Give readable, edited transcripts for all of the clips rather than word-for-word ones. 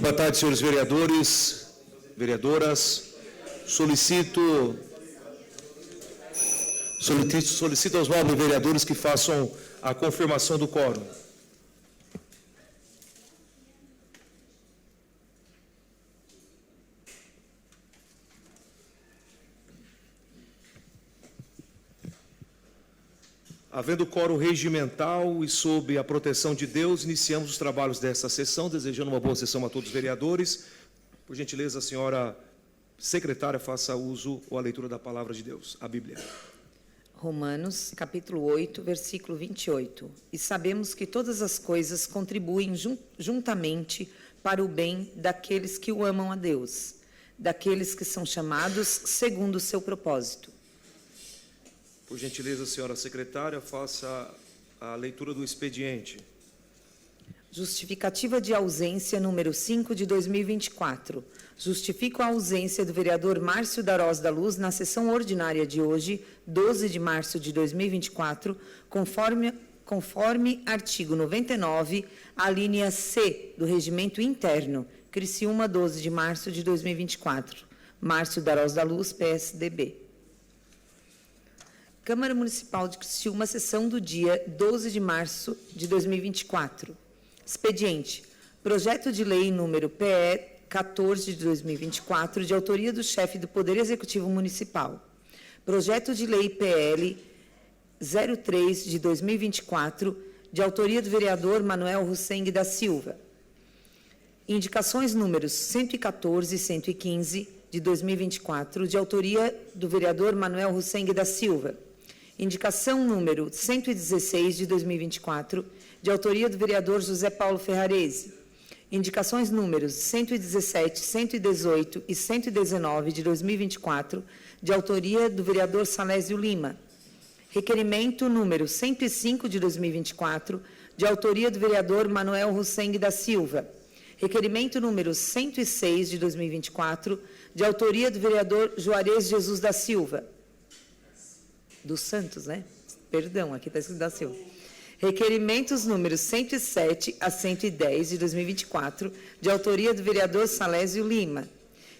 Boa tarde, senhores vereadores, vereadoras. Solicito aos nobres vereadores que façam a confirmação do quórum. Havendo quórum regimental e sob a proteção de Deus, iniciamos os trabalhos desta sessão, desejando uma boa sessão a todos os vereadores. Por gentileza, a senhora secretária, faça uso ou a leitura da palavra de Deus, a Bíblia. Romanos, capítulo 8, versículo 28. E sabemos que todas as coisas contribuem juntamente para o bem daqueles que o amam a Deus, daqueles que são chamados segundo o seu propósito. Por gentileza, senhora secretária, faça a leitura do expediente. Justificativa de ausência número 5 de 2024. Justifico a ausência do vereador Márcio Darós da Luz na sessão ordinária de hoje, 12 de março de 2024, conforme artigo 99, a linha C do Regimento Interno, Criciúma, 12 de março de 2024. Márcio Darós da Luz, PSDB. Câmara Municipal de Criciúma, sessão do dia 12 de março de 2024. Expediente. Projeto de lei número PE 14 de 2024, de autoria do chefe do Poder Executivo Municipal. Projeto de lei PL 03 de 2024, de autoria do vereador Manuel Russeng da Silva. Indicações números 114 e 115 de 2024, de autoria do vereador Manuel Russeng da Silva. Indicação número 116 de 2024, de autoria do vereador José Paulo Ferrarese. Indicações números 117, 118 e 119 de 2024, de autoria do vereador Salésio Lima. Requerimento número 105 de 2024, de autoria do vereador Manuel Russeng da Silva. Requerimento número 106 de 2024, de autoria do vereador Juarez Jesus da Silva. Dos Santos, né? Perdão, aqui está escrito da Silva. Requerimentos números 107 a 110 de 2024, de autoria do vereador Salésio Lima.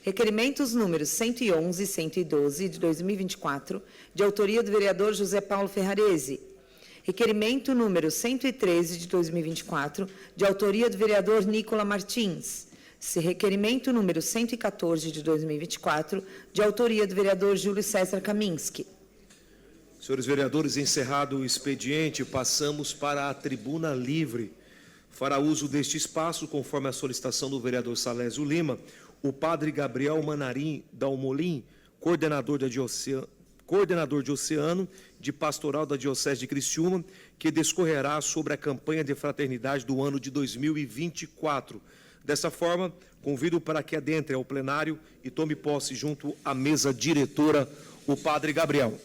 Requerimentos números 111 e 112 de 2024, de autoria do vereador José Paulo Ferrarese. Requerimento número 113 de 2024, de autoria do vereador Nicola Martins. Requerimento número 114 de 2024, de autoria do vereador Júlio César Kaminski. Senhores vereadores, encerrado o expediente, passamos para a tribuna livre. Fará uso deste espaço, conforme a solicitação do vereador Salésio Lima, o padre Gabriel Manarim Dalmolin, coordenador de Oceano de Pastoral da Diocese de Criciúma, que discorrerá sobre a campanha de fraternidade do ano de 2024. Dessa forma, convido para que adentre ao plenário e tome posse junto à mesa diretora o padre Gabriel.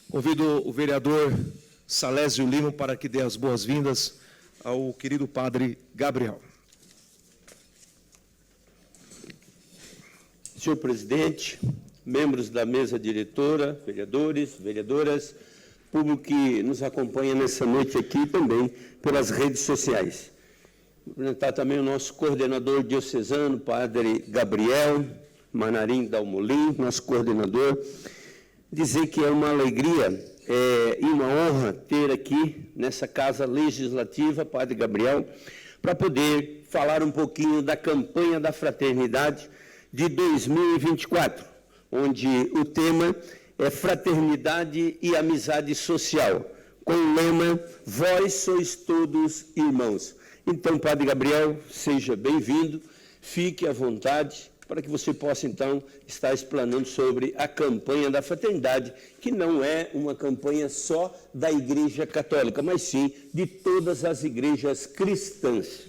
Convido o vereador Salésio Lima para que dê as boas-vindas ao querido padre Gabriel. Senhor presidente, membros da mesa diretora, vereadores, vereadoras, público que nos acompanha nessa noite aqui também pelas redes sociais. Vou apresentar também o nosso coordenador diocesano, padre Gabriel Manarim Dalmolin, nosso coordenador. Dizer que é uma alegria e uma honra ter aqui nessa casa legislativa, padre Gabriel, para poder falar um pouquinho da campanha da fraternidade de 2024, onde o tema é fraternidade e amizade social, com o lema Vós sois todos irmãos. Então, padre Gabriel, seja bem-vindo, fique à vontade, para que você possa, então, estar explanando sobre a campanha da fraternidade, que não é uma campanha só da Igreja Católica, mas sim de todas as igrejas cristãs.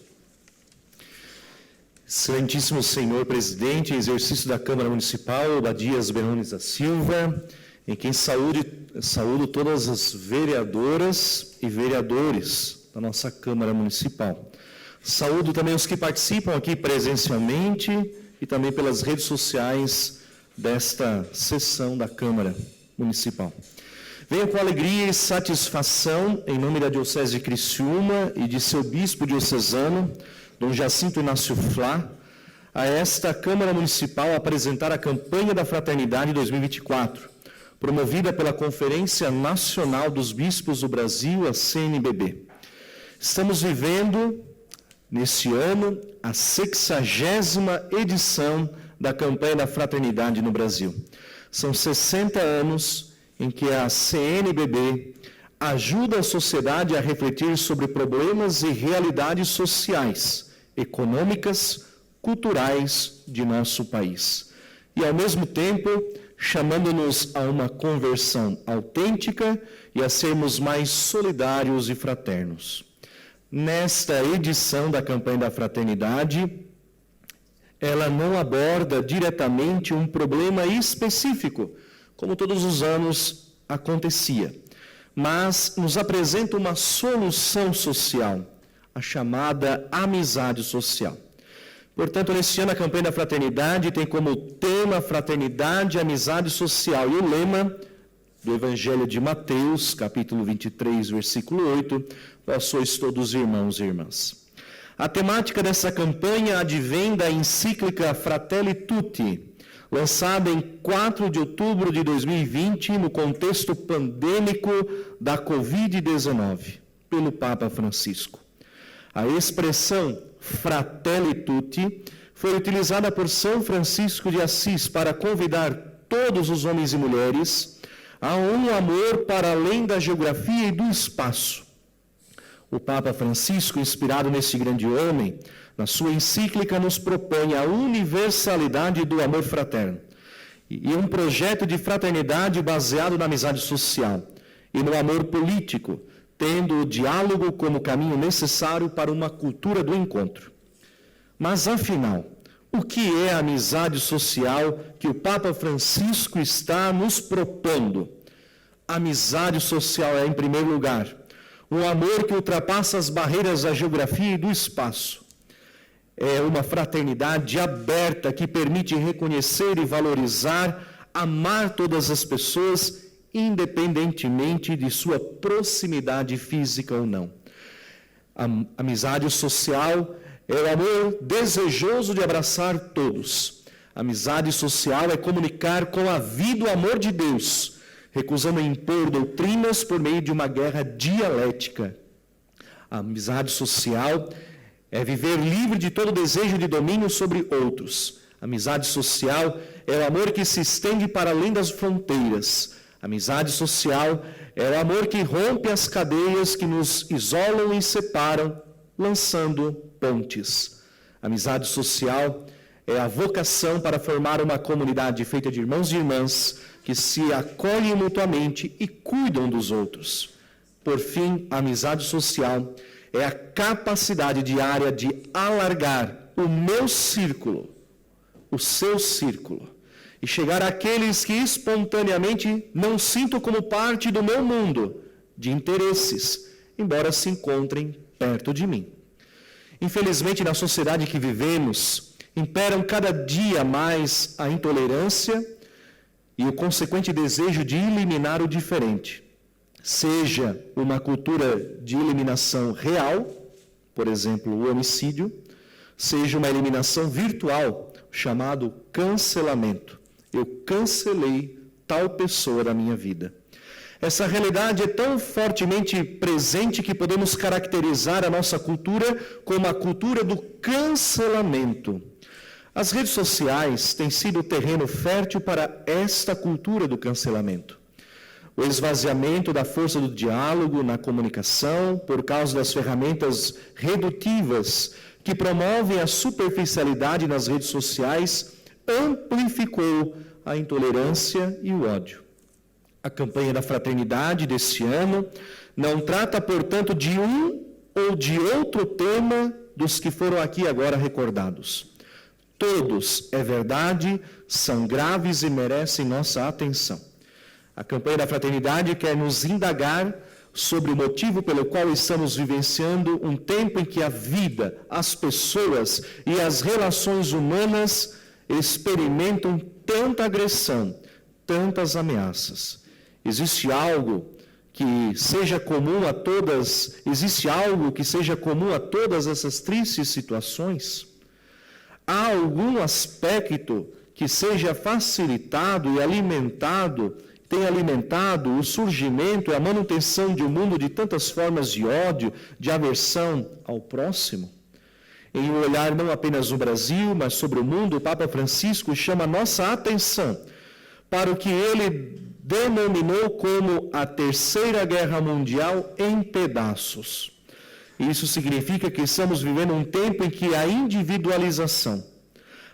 Excelentíssimo senhor presidente, exercício da Câmara Municipal, Obadias Benones da Silva, em quem saúdo todas as vereadoras e vereadores da nossa Câmara Municipal. Saúdo também os que participam aqui presencialmente e também pelas redes sociais desta sessão da Câmara Municipal. Venho com alegria e satisfação, em nome da Diocese de Criciúma e de seu bispo diocesano, Dom Jacinto Inácio Flá, a esta Câmara Municipal apresentar a campanha da Fraternidade 2024, promovida pela Conferência Nacional dos Bispos do Brasil, a CNBB. Estamos vivendo, nesse ano, a 60ª edição da campanha da Fraternidade no Brasil. São 60 anos em que a CNBB ajuda a sociedade a refletir sobre problemas e realidades sociais, econômicas, culturais de nosso país. E, ao mesmo tempo, chamando-nos a uma conversão autêntica e a sermos mais solidários e fraternos. Nesta edição da campanha da Fraternidade, ela não aborda diretamente um problema específico, como todos os anos acontecia, mas nos apresenta uma solução social, a chamada amizade social. Portanto, neste ano, a campanha da Fraternidade tem como tema Fraternidade, Amizade Social, e o lema do Evangelho de Mateus, capítulo 23, versículo 8, vós sois todos irmãos e irmãs. A temática dessa campanha advém da encíclica Fratelli Tutti, lançada em 4 de outubro de 2020, no contexto pandêmico da Covid-19, pelo Papa Francisco. A expressão Fratelli Tutti foi utilizada por São Francisco de Assis para convidar todos os homens e mulheres a um amor para além da geografia e do espaço. O Papa Francisco, inspirado nesse grande homem, na sua encíclica nos propõe a universalidade do amor fraterno e um projeto de fraternidade baseado na amizade social e no amor político, tendo o diálogo como caminho necessário para uma cultura do encontro. Mas, afinal, o que é a amizade social que o Papa Francisco está nos propondo? A amizade social é, em primeiro lugar, um amor que ultrapassa as barreiras da geografia e do espaço. É uma fraternidade aberta que permite reconhecer e valorizar, amar todas as pessoas, independentemente de sua proximidade física ou não. A amizade social é o amor desejoso de abraçar todos. A amizade social é comunicar com a vida o amor de Deus, recusando impor doutrinas por meio de uma guerra dialética. A amizade social é viver livre de todo desejo de domínio sobre outros. A amizade social é o amor que se estende para além das fronteiras. A amizade social é o amor que rompe as cadeias que nos isolam e separam, lançando pontes. A amizade social é a vocação para formar uma comunidade feita de irmãos e irmãs que se acolhem mutuamente e cuidam dos outros. Por fim, a amizade social é a capacidade diária de alargar o meu círculo, o seu círculo, e chegar àqueles que espontaneamente não sinto como parte do meu mundo de interesses, embora se encontrem perto de mim. Infelizmente, na sociedade que vivemos, imperam cada dia mais a intolerância e o consequente desejo de eliminar o diferente. Seja uma cultura de eliminação real, por exemplo, o homicídio, seja uma eliminação virtual, chamado cancelamento. Eu cancelei tal pessoa da minha vida. Essa realidade é tão fortemente presente que podemos caracterizar a nossa cultura como a cultura do cancelamento. As redes sociais têm sido o terreno fértil para esta cultura do cancelamento. O esvaziamento da força do diálogo na comunicação, por causa das ferramentas redutivas que promovem a superficialidade nas redes sociais, amplificou a intolerância e o ódio. A campanha da fraternidade deste ano não trata, portanto, de um ou de outro tema dos que foram aqui agora recordados. Todos, é verdade, são graves e merecem nossa atenção. A campanha da fraternidade quer nos indagar sobre o motivo pelo qual estamos vivenciando um tempo em que a vida, as pessoas e as relações humanas experimentam tanta agressão, tantas ameaças. Existe algo que seja comum a todas essas tristes situações? Há algum aspecto que seja facilitado e tenha alimentado o surgimento e a manutenção de um mundo de tantas formas de ódio, de aversão ao próximo? Em um olhar não apenas no Brasil, mas sobre o mundo, o Papa Francisco chama a nossa atenção para o que ele denominou como a Terceira Guerra Mundial em pedaços. Isso significa que estamos vivendo um tempo em que a individualização,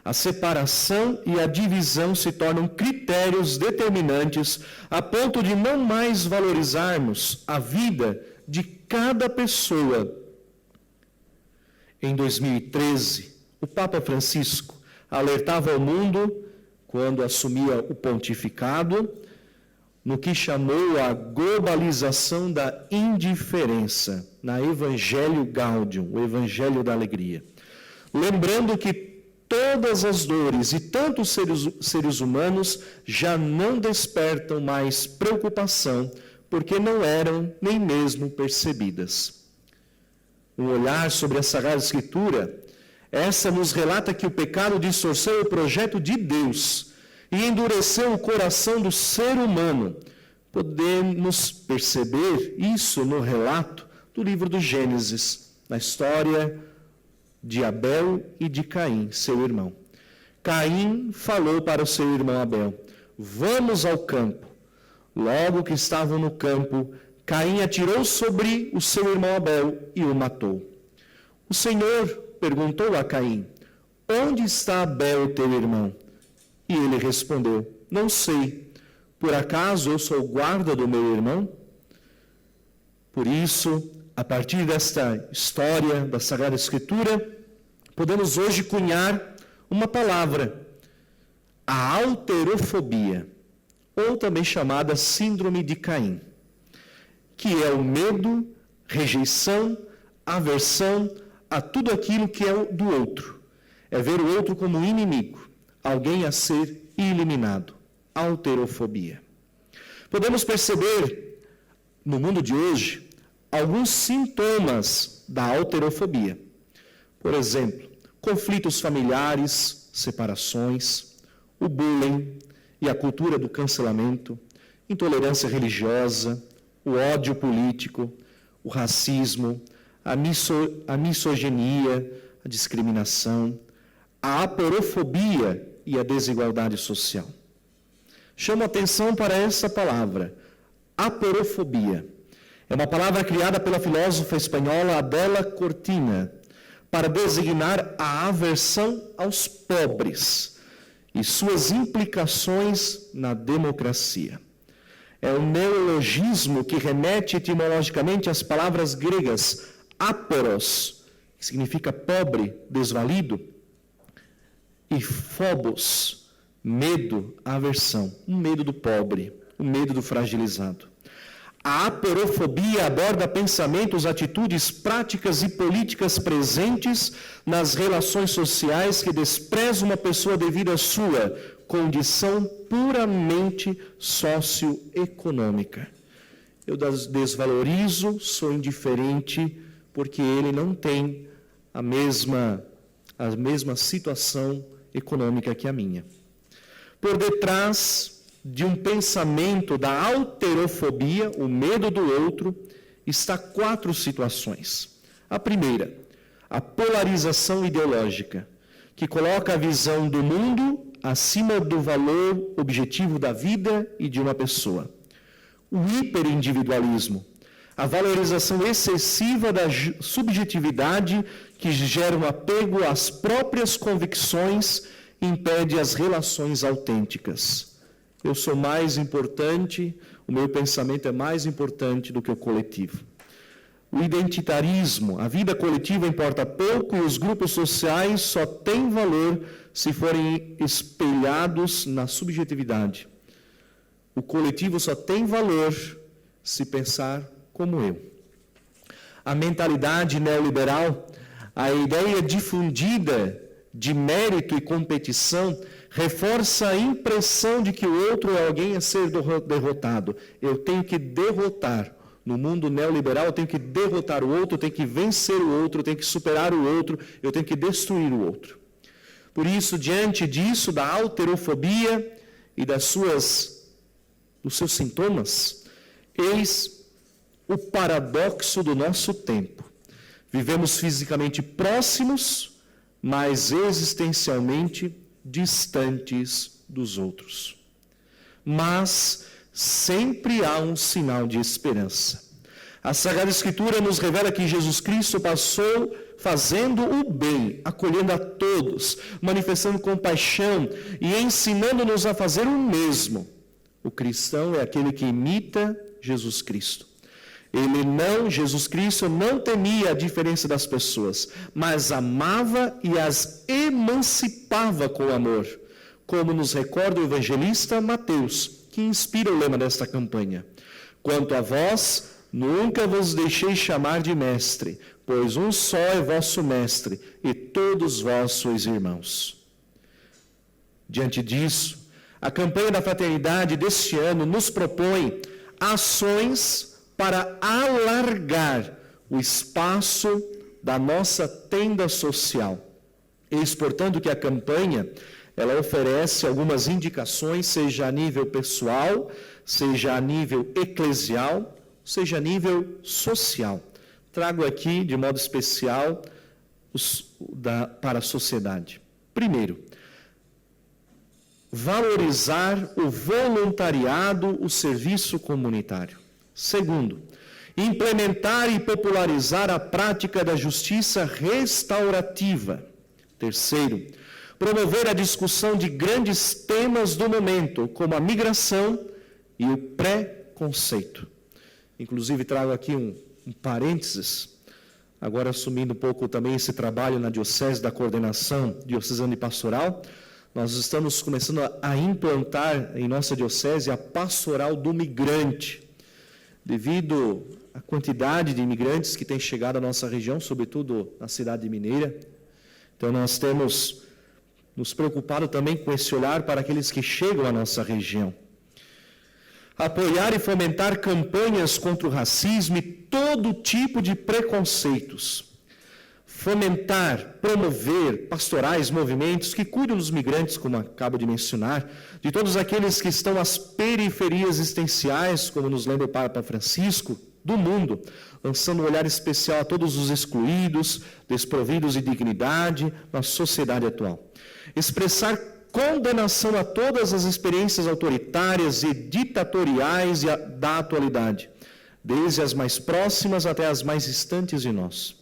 a separação e a divisão se tornam critérios determinantes a ponto de não mais valorizarmos a vida de cada pessoa. Em 2013, o Papa Francisco alertava ao mundo, quando assumia o pontificado, no que chamou a globalização da indiferença, na Evangelho Gaudium, o Evangelho da Alegria. Lembrando que todas as dores e tantos seres humanos já não despertam mais preocupação, porque não eram nem mesmo percebidas. Um olhar sobre a Sagrada Escritura, essa nos relata que o pecado distorceu o projeto de Deus e endureceu o coração do ser humano. Podemos perceber isso no relato do livro do Gênesis, na história de Abel e de Caim, seu irmão. Caim falou para o seu irmão Abel: vamos ao campo. Logo que estavam no campo, Caim atirou sobre o seu irmão Abel e o matou. O Senhor perguntou a Caim: onde está Abel, teu irmão? E ele respondeu: não sei. Por acaso eu sou guarda do meu irmão? Por isso, a partir desta história da Sagrada Escritura, podemos hoje cunhar uma palavra: a alterofobia, ou também chamada síndrome de Caim, que é o medo, rejeição, aversão a tudo aquilo que é do outro. É ver o outro como inimigo, alguém a ser eliminado. Alterofobia. Podemos perceber, no mundo de hoje, alguns sintomas da alterofobia. Por exemplo, conflitos familiares, separações, o bullying e a cultura do cancelamento, intolerância religiosa, o ódio político, o racismo, a misoginia, a discriminação, a aporofobia e a desigualdade social. Chamo atenção para essa palavra, aporofobia. É uma palavra criada pela filósofa espanhola Adela Cortina para designar a aversão aos pobres e suas implicações na democracia. É um neologismo que remete etimologicamente às palavras gregas aporos, que significa pobre, desvalido, e phobos, medo, aversão, um medo do pobre, um medo do fragilizado. A aporofobia aborda pensamentos, atitudes, práticas e políticas presentes nas relações sociais que desprezam uma pessoa devido à sua condição puramente socioeconômica. Eu desvalorizo, sou indiferente, porque ele não tem a mesma situação econômica que a minha. Por detrás de um pensamento da alterofobia, o medo do outro, está 4 situações. A primeira, a polarização ideológica, que coloca a visão do mundo acima do valor objetivo da vida e de uma pessoa. O hiperindividualismo, a valorização excessiva da subjetividade que gera um apego às próprias convicções e impede as relações autênticas. Eu sou mais importante, o meu pensamento é mais importante do que o coletivo. O identitarismo, a vida coletiva importa pouco e os grupos sociais só têm valor se forem espelhados na subjetividade. O coletivo só tem valor se pensar como eu. A mentalidade neoliberal, a ideia difundida de mérito e competição, reforça a impressão de que o outro é alguém a ser derrotado. Eu tenho que derrotar. No mundo neoliberal, eu tenho que derrotar o outro, eu tenho que vencer o outro, eu tenho que superar o outro, eu tenho que destruir o outro. Por isso, diante disso, da alterofobia e dos seus sintomas, eis o paradoxo do nosso tempo. Vivemos fisicamente próximos, mas existencialmente distantes dos outros. Mas sempre há um sinal de esperança. A Sagrada Escritura nos revela que Jesus Cristo passou fazendo o bem, acolhendo a todos, manifestando compaixão e ensinando-nos a fazer o mesmo. O cristão é aquele que imita Jesus Cristo. Jesus Cristo não temia a diferença das pessoas, mas amava e as emancipava com amor, como nos recorda o evangelista Mateus, que inspira o lema desta campanha. Quanto a vós, nunca vos deixei chamar de mestre, pois um só é vosso mestre, e todos vós sois irmãos. Diante disso, a campanha da fraternidade deste ano nos propõe ações para alargar o espaço da nossa tenda social. Eis, portanto, que a campanha ela oferece algumas indicações, seja a nível pessoal, seja a nível eclesial, seja a nível social. Trago aqui, de modo especial, para a sociedade. Primeiro, valorizar o voluntariado, o serviço comunitário. Segundo, implementar e popularizar a prática da justiça restaurativa. Terceiro, promover a discussão de grandes temas do momento, como a migração e o preconceito. Inclusive, trago aqui um parênteses, agora assumindo um pouco também esse trabalho na Diocese da Coordenação Diocesana e Pastoral. Nós estamos começando a implantar em nossa Diocese a Pastoral do Migrante, devido à quantidade de imigrantes que tem chegado à nossa região, sobretudo na cidade mineira. Então, nós temos nos preocupado também com esse olhar para aqueles que chegam à nossa região. Apoiar e fomentar campanhas contra o racismo e todo tipo de preconceitos. Fomentar, promover pastorais, movimentos que cuidam dos migrantes, como acabo de mencionar, de todos aqueles que estão às periferias existenciais, como nos lembra o Papa Francisco, do mundo, lançando um olhar especial a todos os excluídos, desprovidos de dignidade na sociedade atual. Expressar condenação a todas as experiências autoritárias e ditatoriais da atualidade, desde as mais próximas até as mais distantes de nós.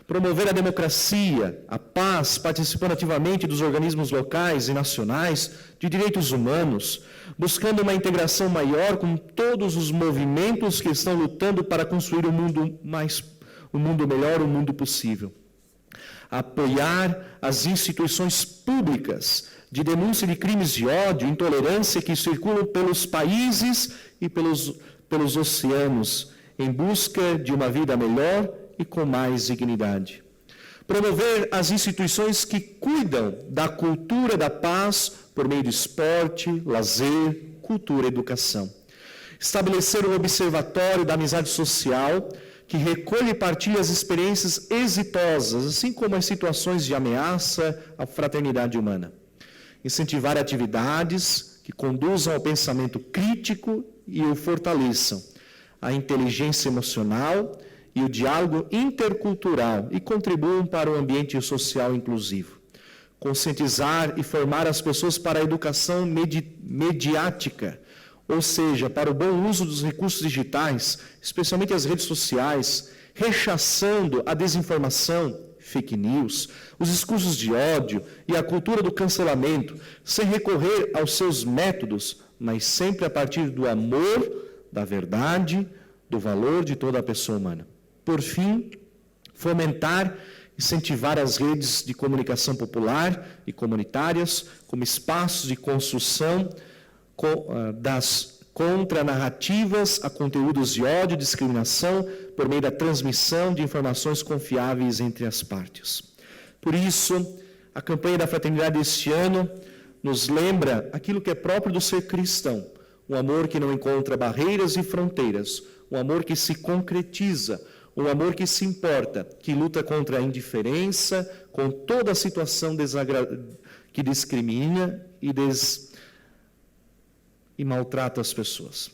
Promover a democracia, a paz, participando ativamente dos organismos locais e nacionais de direitos humanos, buscando uma integração maior com todos os movimentos que estão lutando para construir um mundo melhor, um mundo possível. Apoiar as instituições públicas de denúncia de crimes de ódio e intolerância que circulam pelos países e pelos oceanos, em busca de uma vida melhor e com mais dignidade. Promover as instituições que cuidam da cultura da paz por meio de esporte, lazer, cultura e educação. Estabelecer um observatório da amizade social que recolhe e partilha as experiências exitosas, assim como as situações de ameaça à fraternidade humana. Incentivar atividades que conduzam ao pensamento crítico e o fortaleçam, a inteligência emocional e o diálogo intercultural e contribuam para um ambiente social inclusivo. Conscientizar e formar as pessoas para a educação mediática, ou seja, para o bom uso dos recursos digitais, especialmente as redes sociais, rechaçando a desinformação, fake news, os discursos de ódio e a cultura do cancelamento, sem recorrer aos seus métodos, mas sempre a partir do amor, da verdade, do valor de toda a pessoa humana. Por fim, fomentar, incentivar as redes de comunicação popular e comunitárias como espaços de construção das contra narrativas a conteúdos de ódio e discriminação por meio da transmissão de informações confiáveis entre as partes. Por isso, a campanha da fraternidade este ano nos lembra aquilo que é próprio do ser cristão, um amor que não encontra barreiras e fronteiras, um amor que se concretiza, um amor que se importa, que luta contra a indiferença, com toda a situação que discrimina e maltrata as pessoas.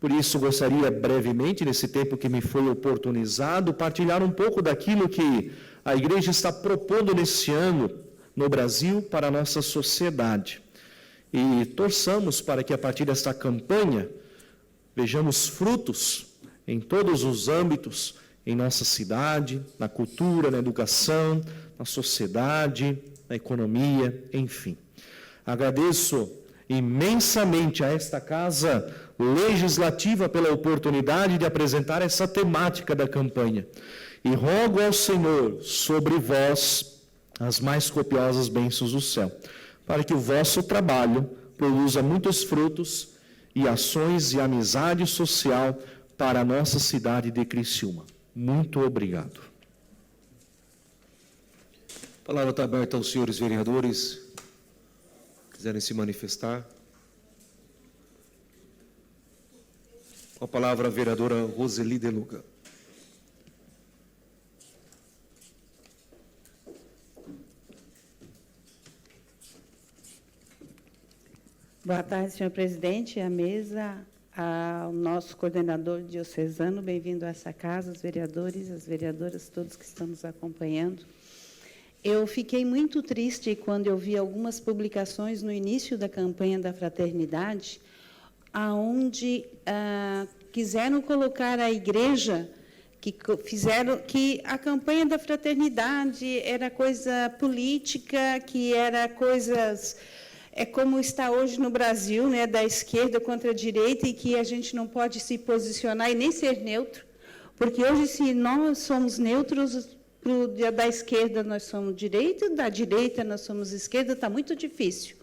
Por isso, gostaria brevemente, nesse tempo que me foi oportunizado, partilhar um pouco daquilo que a Igreja está propondo nesse ano no Brasil para a nossa sociedade. E torçamos para que, a partir desta campanha, vejamos frutos em todos os âmbitos, em nossa cidade, na cultura, na educação, na sociedade, na economia, enfim. Agradeço imensamente a esta Casa Legislativa pela oportunidade de apresentar essa temática da campanha. E rogo ao Senhor sobre vós as mais copiosas bênçãos do céu, para que o vosso trabalho produza muitos frutos e ações de amizade social para a nossa cidade de Criciúma. Muito obrigado. A palavra está aberta aos senhores vereadores. Quiserem se manifestar. Com a palavra a vereadora Roseli De Luca. Boa tarde, senhor presidente, à mesa, ao nosso coordenador diocesano, bem-vindo a essa casa, os vereadores, as vereadoras, todos que estão nos acompanhando. Eu fiquei muito triste quando eu vi algumas publicações no início da campanha da fraternidade, aonde quiseram colocar a igreja, fizeram que a campanha da fraternidade era coisa política, que era coisas... É como está hoje no Brasil, né, da esquerda contra a direita, e que a gente não pode se posicionar e nem ser neutro, porque hoje, se nós somos neutros, da esquerda nós somos direita, da direita nós somos esquerda, está muito difícil.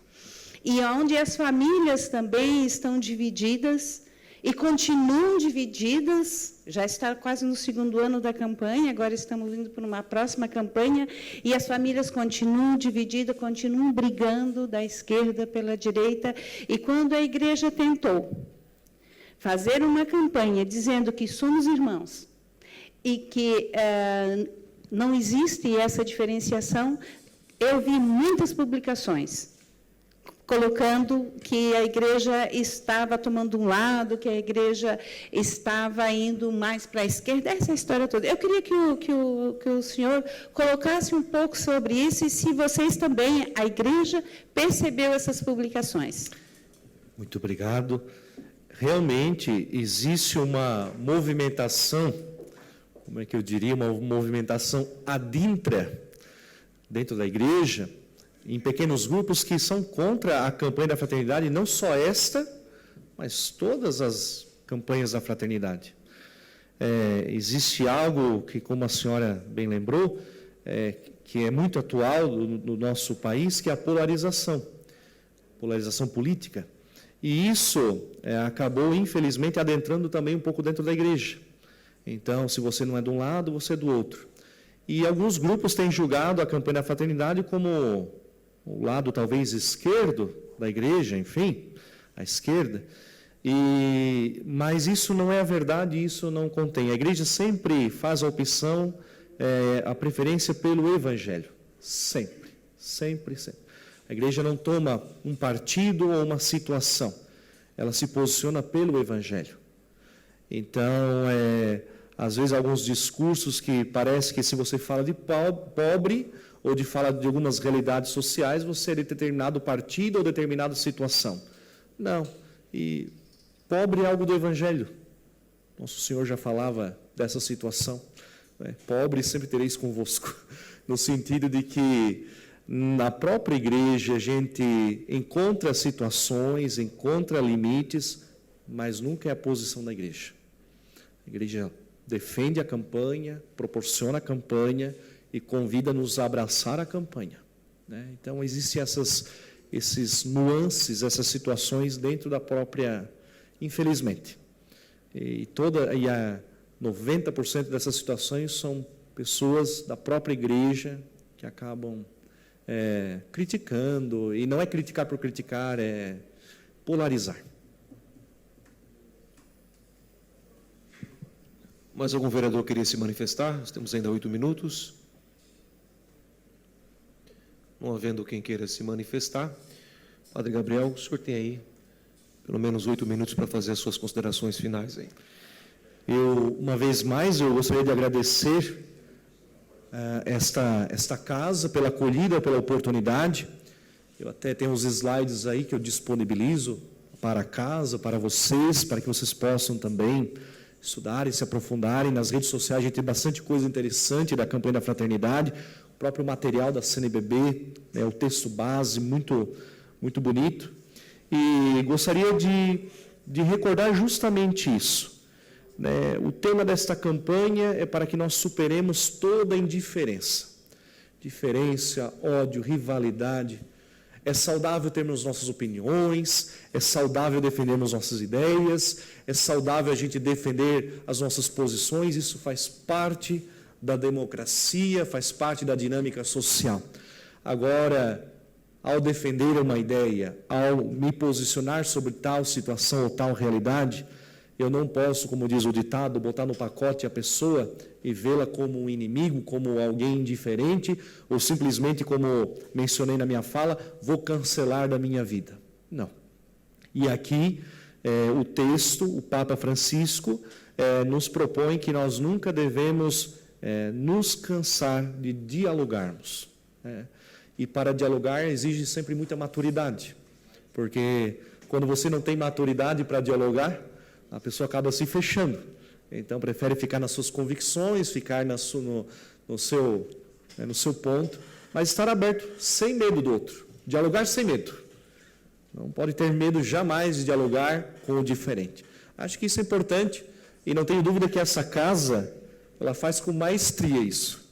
E onde as famílias também estão divididas, e continuam divididas, já está quase no segundo ano da campanha, agora estamos indo para uma próxima campanha, e as famílias continuam divididas, continuam brigando da esquerda pela direita, e quando a igreja tentou fazer uma campanha dizendo que somos irmãos, e que não existe essa diferenciação, eu vi muitas publicações colocando que a igreja estava tomando um lado, que a igreja estava indo mais para a esquerda, essa história toda. Eu queria que o senhor colocasse um pouco sobre isso, e se vocês também, a igreja, percebeu essas publicações. Muito obrigado. Realmente existe uma movimentação, como é que eu diria, uma movimentação adintra dentro da igreja, em pequenos grupos que são contra a campanha da fraternidade, não só esta, mas todas as campanhas da fraternidade. Existe algo que, como a senhora bem lembrou, que é muito atual no nosso país, que é a polarização política. E isso acabou, infelizmente, adentrando também um pouco dentro da igreja. Então, se você não é de um lado, você é do outro. E alguns grupos têm julgado a campanha da fraternidade como o lado talvez esquerdo da igreja, enfim, a esquerda, mas isso não é a verdade, isso não contém. A igreja sempre faz a opção, a preferência pelo Evangelho, sempre, sempre, sempre. A igreja não toma um partido ou uma situação, ela se posiciona pelo Evangelho. Então, às vezes, alguns discursos que parece que se você fala de pobre, ou de falar de algumas realidades sociais, você é de determinado partido ou determinada situação. Não. E pobre é algo do Evangelho. Nosso Senhor já falava dessa situação. Pobre sempre tereis convosco. No sentido de que na própria igreja a gente encontra situações, encontra limites, mas nunca é a posição da igreja. A igreja defende a campanha, proporciona a campanha, e convida-nos a abraçar a campanha. Então, existem esses nuances, essas situações dentro da própria infelizmente. E 90% dessas situações são pessoas da própria igreja que acabam criticando, e não é criticar por criticar, é polarizar. Mais algum vereador queria se manifestar? Nós temos ainda 8 minutos. Não havendo quem queira se manifestar, Padre Gabriel, o senhor tem aí pelo menos 8 minutos para fazer as suas considerações finais aí. Uma vez mais, eu gostaria de agradecer esta casa pela acolhida, pela oportunidade. Eu até tenho os slides aí que eu disponibilizo para a casa, para vocês, para que vocês possam também estudarem, se aprofundarem. Nas redes sociais a gente tem bastante coisa interessante da campanha da fraternidade, o próprio material da CNBB, o texto base, muito, muito bonito. E gostaria de recordar justamente isso. O tema desta campanha é para que nós superemos toda a indiferença. Diferença, ódio, rivalidade. É saudável termos nossas opiniões, é saudável defendermos nossas ideias, é saudável a gente defender as nossas posições, isso faz parte da democracia, faz parte da dinâmica social. Agora, ao defender uma ideia, ao me posicionar sobre tal situação ou tal realidade, eu não posso, como diz o ditado, botar no pacote a pessoa e vê-la como um inimigo, como alguém indiferente, ou simplesmente, como mencionei na minha fala, vou cancelar da minha vida. Não. E aqui, o texto, o Papa Francisco, nos propõe que nós nunca devemos nos cansar de dialogarmos. E para dialogar exige sempre muita maturidade, porque quando você não tem maturidade para dialogar, a pessoa acaba se fechando. Então, prefere ficar nas suas convicções, ficar no seu ponto, mas estar aberto, sem medo do outro. Dialogar sem medo. Não pode ter medo jamais de dialogar com o diferente. Acho que isso é importante, e não tenho dúvida que essa casa, ela faz com maestria isso.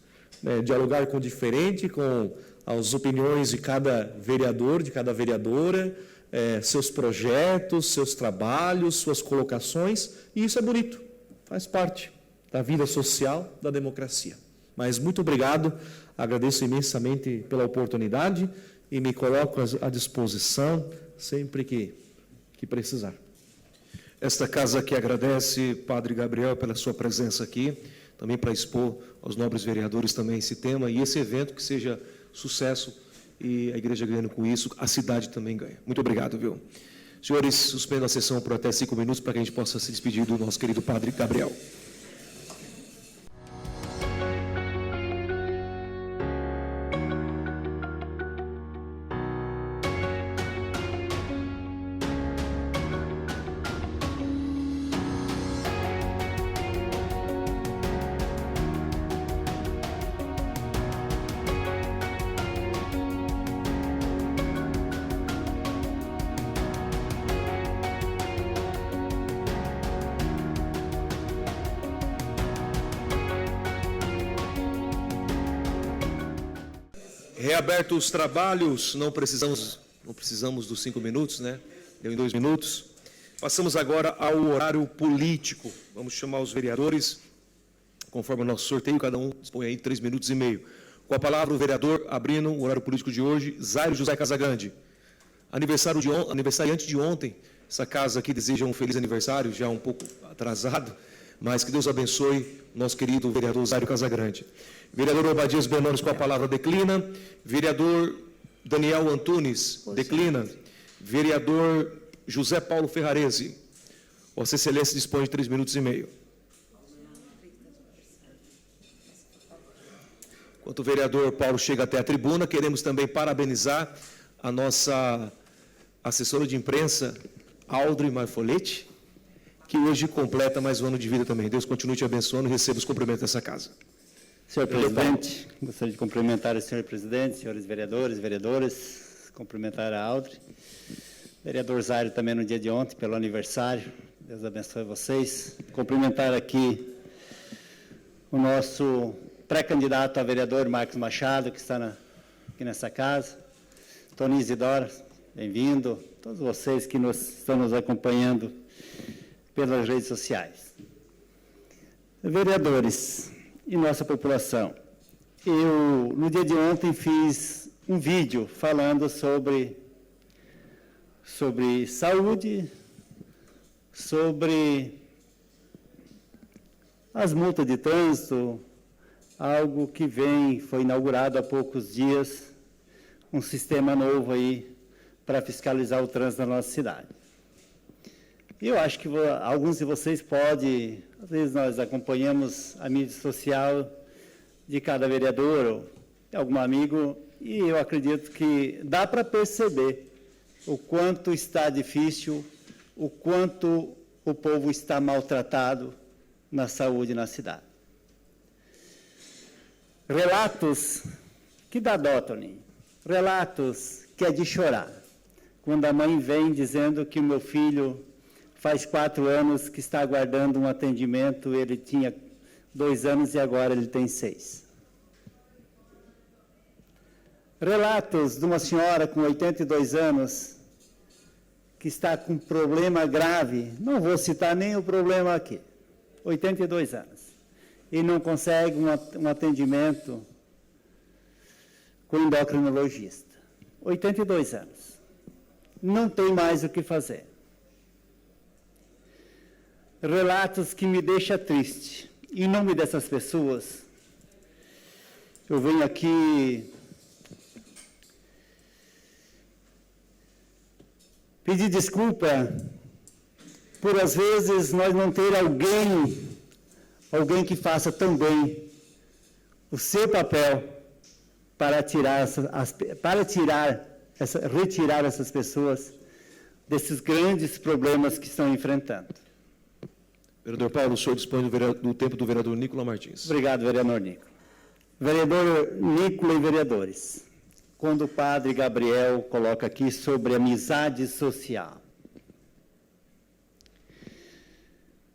Dialogar com o diferente, com as opiniões de cada vereador, de cada vereadora, seus projetos, seus trabalhos, suas colocações, e isso é bonito, faz parte da vida social, da democracia. Mas muito obrigado, agradeço imensamente pela oportunidade e me coloco à disposição sempre que precisar. Esta casa que agradece, Padre Gabriel, pela sua presença aqui, também para expor aos nobres vereadores também esse tema e esse evento que seja sucesso, e a igreja ganhando com isso, a cidade também ganha. Muito obrigado, viu? Senhores, suspendo a sessão por até 5 minutos para que a gente possa se despedir do nosso querido Padre Gabriel. Reabertos os trabalhos, não precisamos dos 5 minutos, né? Deu em 2 minutos. Passamos agora ao horário político. Vamos chamar os vereadores, conforme o nosso sorteio, cada um dispõe aí 3 minutos e meio. Com a palavra o vereador, abrindo o horário político de hoje, Zairo José Casagrande. Aniversariante de ontem, essa casa aqui deseja um feliz aniversário, já um pouco atrasado, mas que Deus abençoe nosso querido vereador Zairo Casagrande. Vereador Obadias Bernanos, com a palavra, declina. Vereador Daniel Antunes, declina. Vereador José Paulo Ferrarese. Vossa Excelência dispõe de 3 minutos e meio. Enquanto o vereador Paulo chega até a tribuna, queremos também parabenizar a nossa assessora de imprensa, Audrey Marfolete, que hoje completa mais um ano de vida também. Deus continue te abençoando e receba os cumprimentos dessa casa. Senhor presidente, gostaria de cumprimentar o senhor presidente, senhores vereadores, vereadoras, cumprimentar a Audrey. Vereador Zairo também no dia de ontem, pelo aniversário. Deus abençoe vocês. Cumprimentar aqui o nosso pré-candidato a vereador, Marcos Machado, que está aqui nessa casa. Toninho Isidora, bem-vindo. Todos vocês que estão nos acompanhando pelas redes sociais. Vereadores e nossa população, eu, no dia de ontem, fiz um vídeo falando sobre saúde, sobre as multas de trânsito, algo que foi inaugurado há poucos dias, um sistema novo aí para fiscalizar o trânsito na nossa cidade. Eu acho que alguns de vocês podem, às vezes nós acompanhamos a mídia social de cada vereador ou de algum amigo, e eu acredito que dá para perceber o quanto está difícil, o quanto o povo está maltratado na saúde na cidade. Relatos que dá dó, Toninho. Relatos que é de chorar. Quando a mãe vem dizendo que o meu filho faz 4 anos que está aguardando um atendimento, ele tinha 2 anos e agora ele tem 6. Relatos de uma senhora com 82 anos que está com um problema grave, não vou citar nem o problema aqui, 82 anos, e não consegue um atendimento com endocrinologista. 82 anos. Não tem mais o que fazer. Relatos que me deixam triste. Em nome dessas pessoas, eu venho aqui pedir desculpa por, às vezes, nós não ter alguém que faça tão bem o seu papel para retirar essas pessoas desses grandes problemas que estão enfrentando. Vereador Paulo, o senhor dispõe do tempo do vereador Nicola Martins. Obrigado, vereador Nicola. Vereador Nicola e vereadores, quando o padre Gabriel coloca aqui sobre amizade social,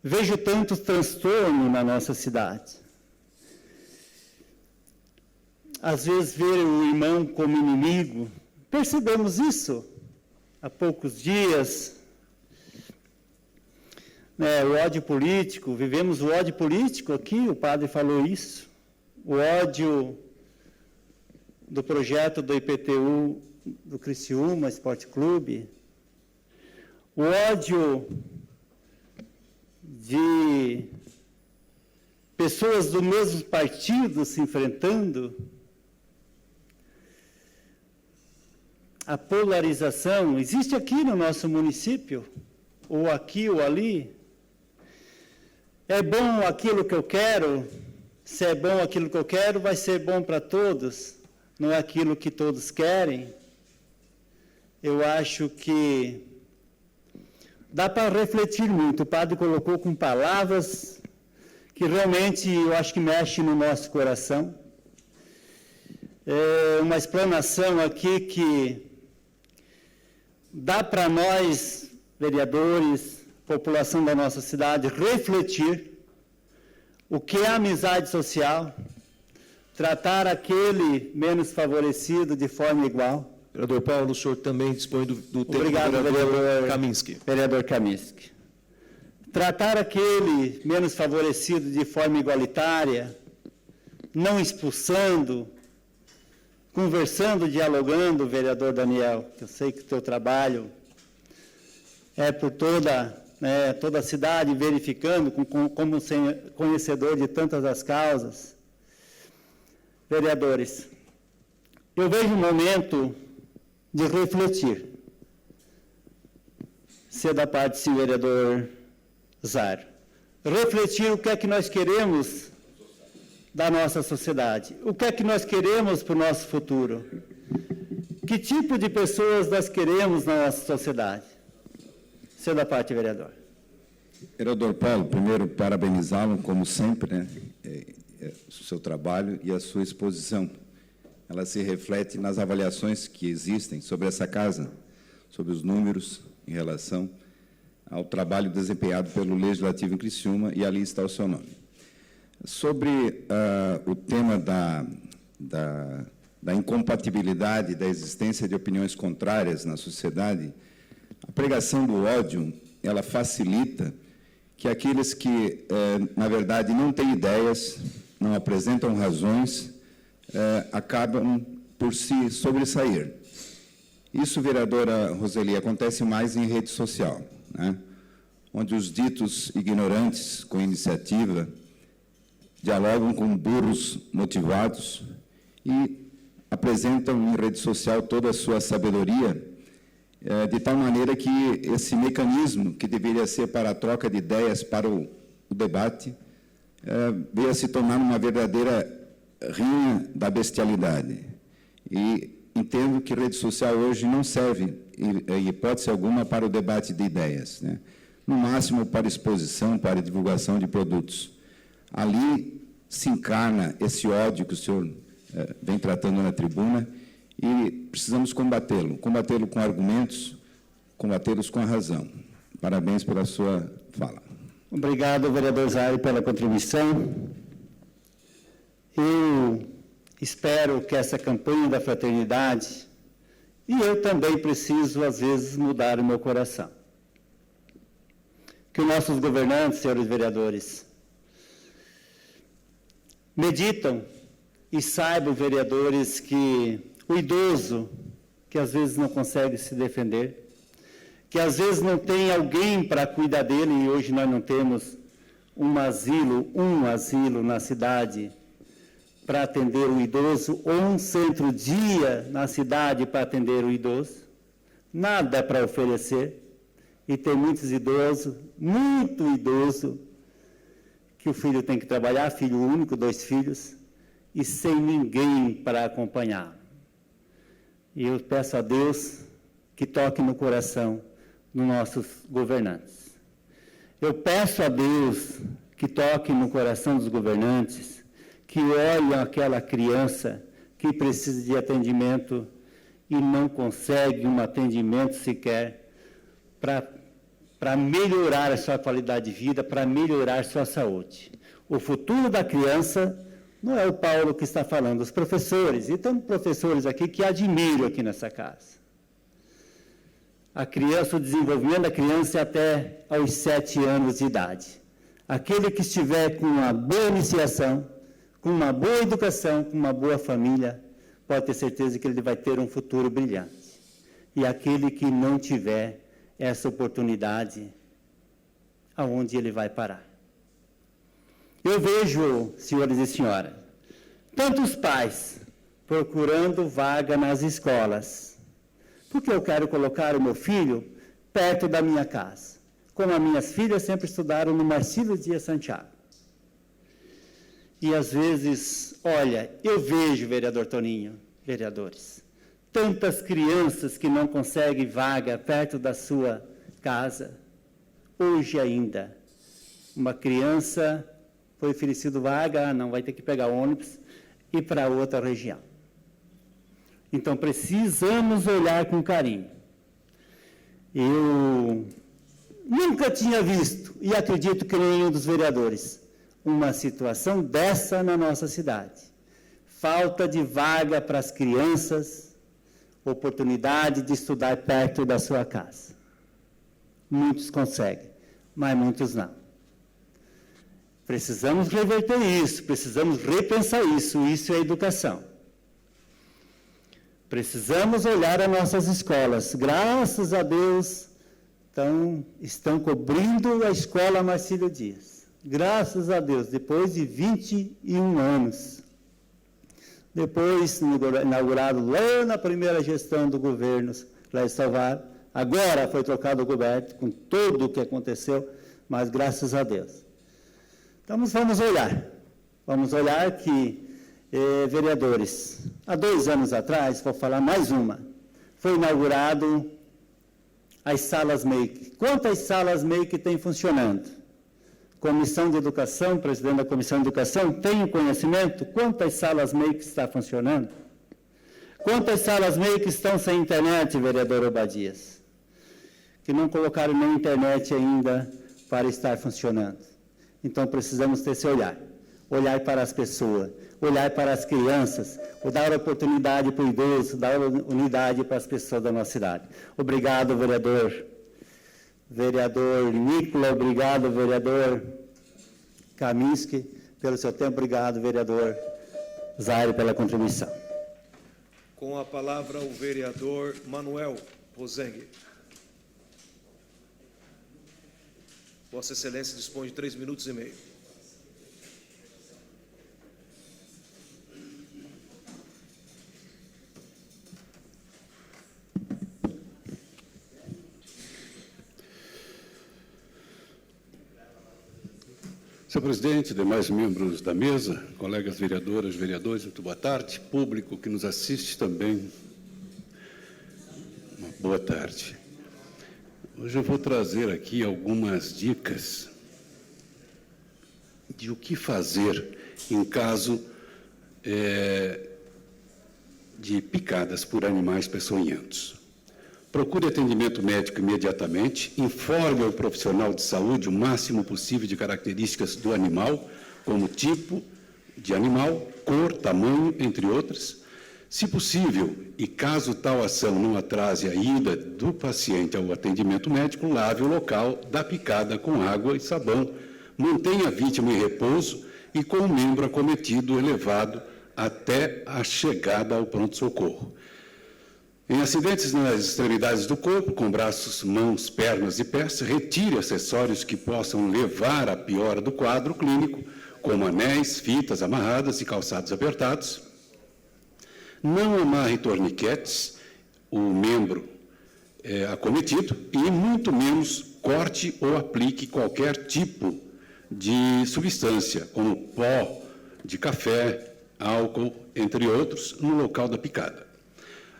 vejo tanto transtorno na nossa cidade. Às vezes, ver o irmão como inimigo, percebemos isso há poucos dias. O ódio político, vivemos o ódio político aqui, o padre falou isso, o ódio do projeto do IPTU do Criciúma Esporte Clube, o ódio de pessoas do mesmo partido se enfrentando, a polarização existe aqui no nosso município, ou aqui ou ali. É bom aquilo que eu quero, se é bom aquilo que eu quero, vai ser bom para todos, não é aquilo que todos querem. Eu acho que dá para refletir muito. O padre colocou com palavras que realmente eu acho que mexe no nosso coração. É uma explanação aqui que dá para nós, vereadores, população da nossa cidade, refletir o que é amizade social, tratar aquele menos favorecido de forma igual. Vereador Paulo, o senhor também dispõe do tempo Obrigado, do vereador Kaminski. Vereador Kaminski. Tratar aquele menos favorecido de forma igualitária, não expulsando, conversando, dialogando, vereador Daniel, eu sei que o teu trabalho é por toda a cidade, verificando, como conhecedor de tantas as causas. Vereadores, eu vejo um momento de refletir, se é da parte do senhor vereador Zário, refletir o que é que nós queremos da nossa sociedade, o que é que nós queremos para o nosso futuro, que tipo de pessoas nós queremos na nossa sociedade. Se é da parte, vereador. Vereador Paulo, primeiro parabenizá-lo, como sempre, o seu trabalho e a sua exposição. Ela se reflete nas avaliações que existem sobre essa casa, sobre os números em relação ao trabalho desempenhado pelo Legislativo em Criciúma, e ali está o seu nome. Sobre o tema da incompatibilidade, da existência de opiniões contrárias na sociedade, a pregação do ódio, ela facilita que aqueles que, na verdade, não têm ideias, não apresentam razões, acabam por se sobressair. Isso, vereadora Roseli, acontece mais em rede social, né? Onde os ditos ignorantes com iniciativa dialogam com burros motivados e apresentam em rede social toda a sua sabedoria, de tal maneira que esse mecanismo, que deveria ser para a troca de ideias, para o debate, veio a se tornar uma verdadeira rinha da bestialidade. E entendo que rede social hoje não serve, em hipótese alguma, para o debate de ideias, né? No máximo para exposição, para divulgação de produtos. Ali se encarna esse ódio que o senhor vem tratando na tribuna e precisamos combatê-lo com argumentos, combatê-los com a razão. Parabéns pela sua fala. Obrigado, vereador Zaire, pela contribuição. Eu espero que essa campanha da fraternidade, e eu também preciso, às vezes, mudar o meu coração. Que os nossos governantes, senhores vereadores, meditam e saibam, vereadores, que o idoso, que às vezes não consegue se defender, que às vezes não tem alguém para cuidar dele, e hoje nós não temos um asilo na cidade para atender o idoso, ou um centro-dia na cidade para atender o idoso, nada para oferecer, e tem muitos idosos, muito idoso, que o filho tem que trabalhar, filho único, 2 filhos, e sem ninguém para acompanhar. E eu peço a Deus que toque no coração dos nossos governantes. Eu peço a Deus que toque no coração dos governantes, que olhem aquela criança que precisa de atendimento e não consegue um atendimento sequer para melhorar a sua qualidade de vida, para melhorar a sua saúde. O futuro da criança não é o Paulo que está falando, os professores, e tem professores aqui que admiro aqui nessa casa. A criança, o desenvolvimento da criança é até aos 7 anos de idade. Aquele que estiver com uma boa iniciação, com uma boa educação, com uma boa família, pode ter certeza que ele vai ter um futuro brilhante. E aquele que não tiver essa oportunidade, aonde ele vai parar? Eu vejo, senhores e senhoras, tantos pais procurando vaga nas escolas, porque eu quero colocar o meu filho perto da minha casa, como as minhas filhas sempre estudaram no Marcílio Dias Santiago. E às vezes, olha, eu vejo, vereador Toninho, vereadores, tantas crianças que não conseguem vaga perto da sua casa. Hoje ainda, uma criança foi oferecido vaga, não vai ter que pegar ônibus e ir para outra região. Então, precisamos olhar com carinho. Eu nunca tinha visto, e acredito que nenhum dos vereadores, uma situação dessa na nossa cidade. Falta de vaga para as crianças, oportunidade de estudar perto da sua casa. Muitos conseguem, mas muitos não. Precisamos reverter isso, precisamos repensar isso, isso é educação. Precisamos olhar as nossas escolas. Graças a Deus, estão cobrindo a escola Marcílio Dias. Graças a Deus, depois de 21 anos. Depois, inaugurado lá na primeira gestão do governo lá em Salvador, agora foi trocado o governo, com tudo o que aconteceu, mas graças a Deus. Então, vamos olhar que, vereadores, há 2 anos atrás, vou falar mais uma, foi inaugurado as salas MEIC. Quantas salas MEIC tem funcionando? Comissão de Educação, presidente da Comissão de Educação, tem conhecimento? Quantas salas MEIC está funcionando? Quantas salas MEIC estão sem internet, vereador Obadias? Que não colocaram nem internet ainda para estar funcionando. Então, precisamos ter esse olhar. olhar para as pessoas, olhar para as crianças, dar oportunidade para o idoso, dar unidade para as pessoas da nossa cidade. Obrigado, vereador. Vereador Nicola, obrigado, vereador Kaminski, pelo seu tempo. Obrigado, vereador Zaire, pela contribuição. Com a palavra, o vereador Manuel Rosengue. Vossa Excelência dispõe de 3 minutos e meio. Senhor presidente, demais membros da mesa, colegas vereadoras, vereadores, muito boa tarde. Público que nos assiste também, uma boa tarde. Hoje eu vou trazer aqui algumas dicas de o que fazer em caso de picadas por animais peçonhentos. Procure atendimento médico imediatamente, informe ao profissional de saúde o máximo possível de características do animal, como tipo de animal, cor, tamanho, entre outras. Se possível, e caso tal ação não atrase a ida do paciente ao atendimento médico, lave o local da picada com água e sabão, mantenha a vítima em repouso e com o membro acometido elevado até a chegada ao pronto-socorro. Em acidentes nas extremidades do corpo, com braços, mãos, pernas e pés, retire acessórios que possam levar à piora do quadro clínico, como anéis, fitas amarradas e calçados apertados. Não amarre torniquetes, o membro acometido, e muito menos corte ou aplique qualquer tipo de substância, como pó de café, álcool, entre outros, no local da picada.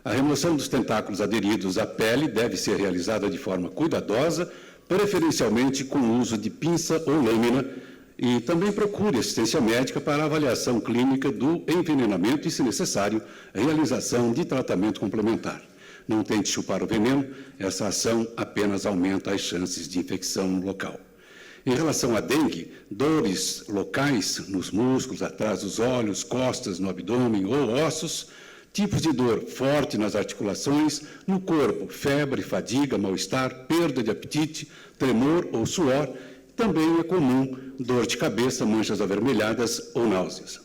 A remoção dos tentáculos aderidos à pele deve ser realizada de forma cuidadosa, preferencialmente com o uso de pinça ou lâmina, e também procure assistência médica para avaliação clínica do envenenamento e, se necessário, realização de tratamento complementar. Não tente chupar o veneno, essa ação apenas aumenta as chances de infecção no local. Em relação à dengue, dores locais nos músculos, atrás dos olhos, costas, no abdômen ou ossos, tipos de dor forte nas articulações, no corpo, febre, fadiga, mal-estar, perda de apetite, tremor ou suor. Também é comum dor de cabeça, manchas avermelhadas ou náuseas.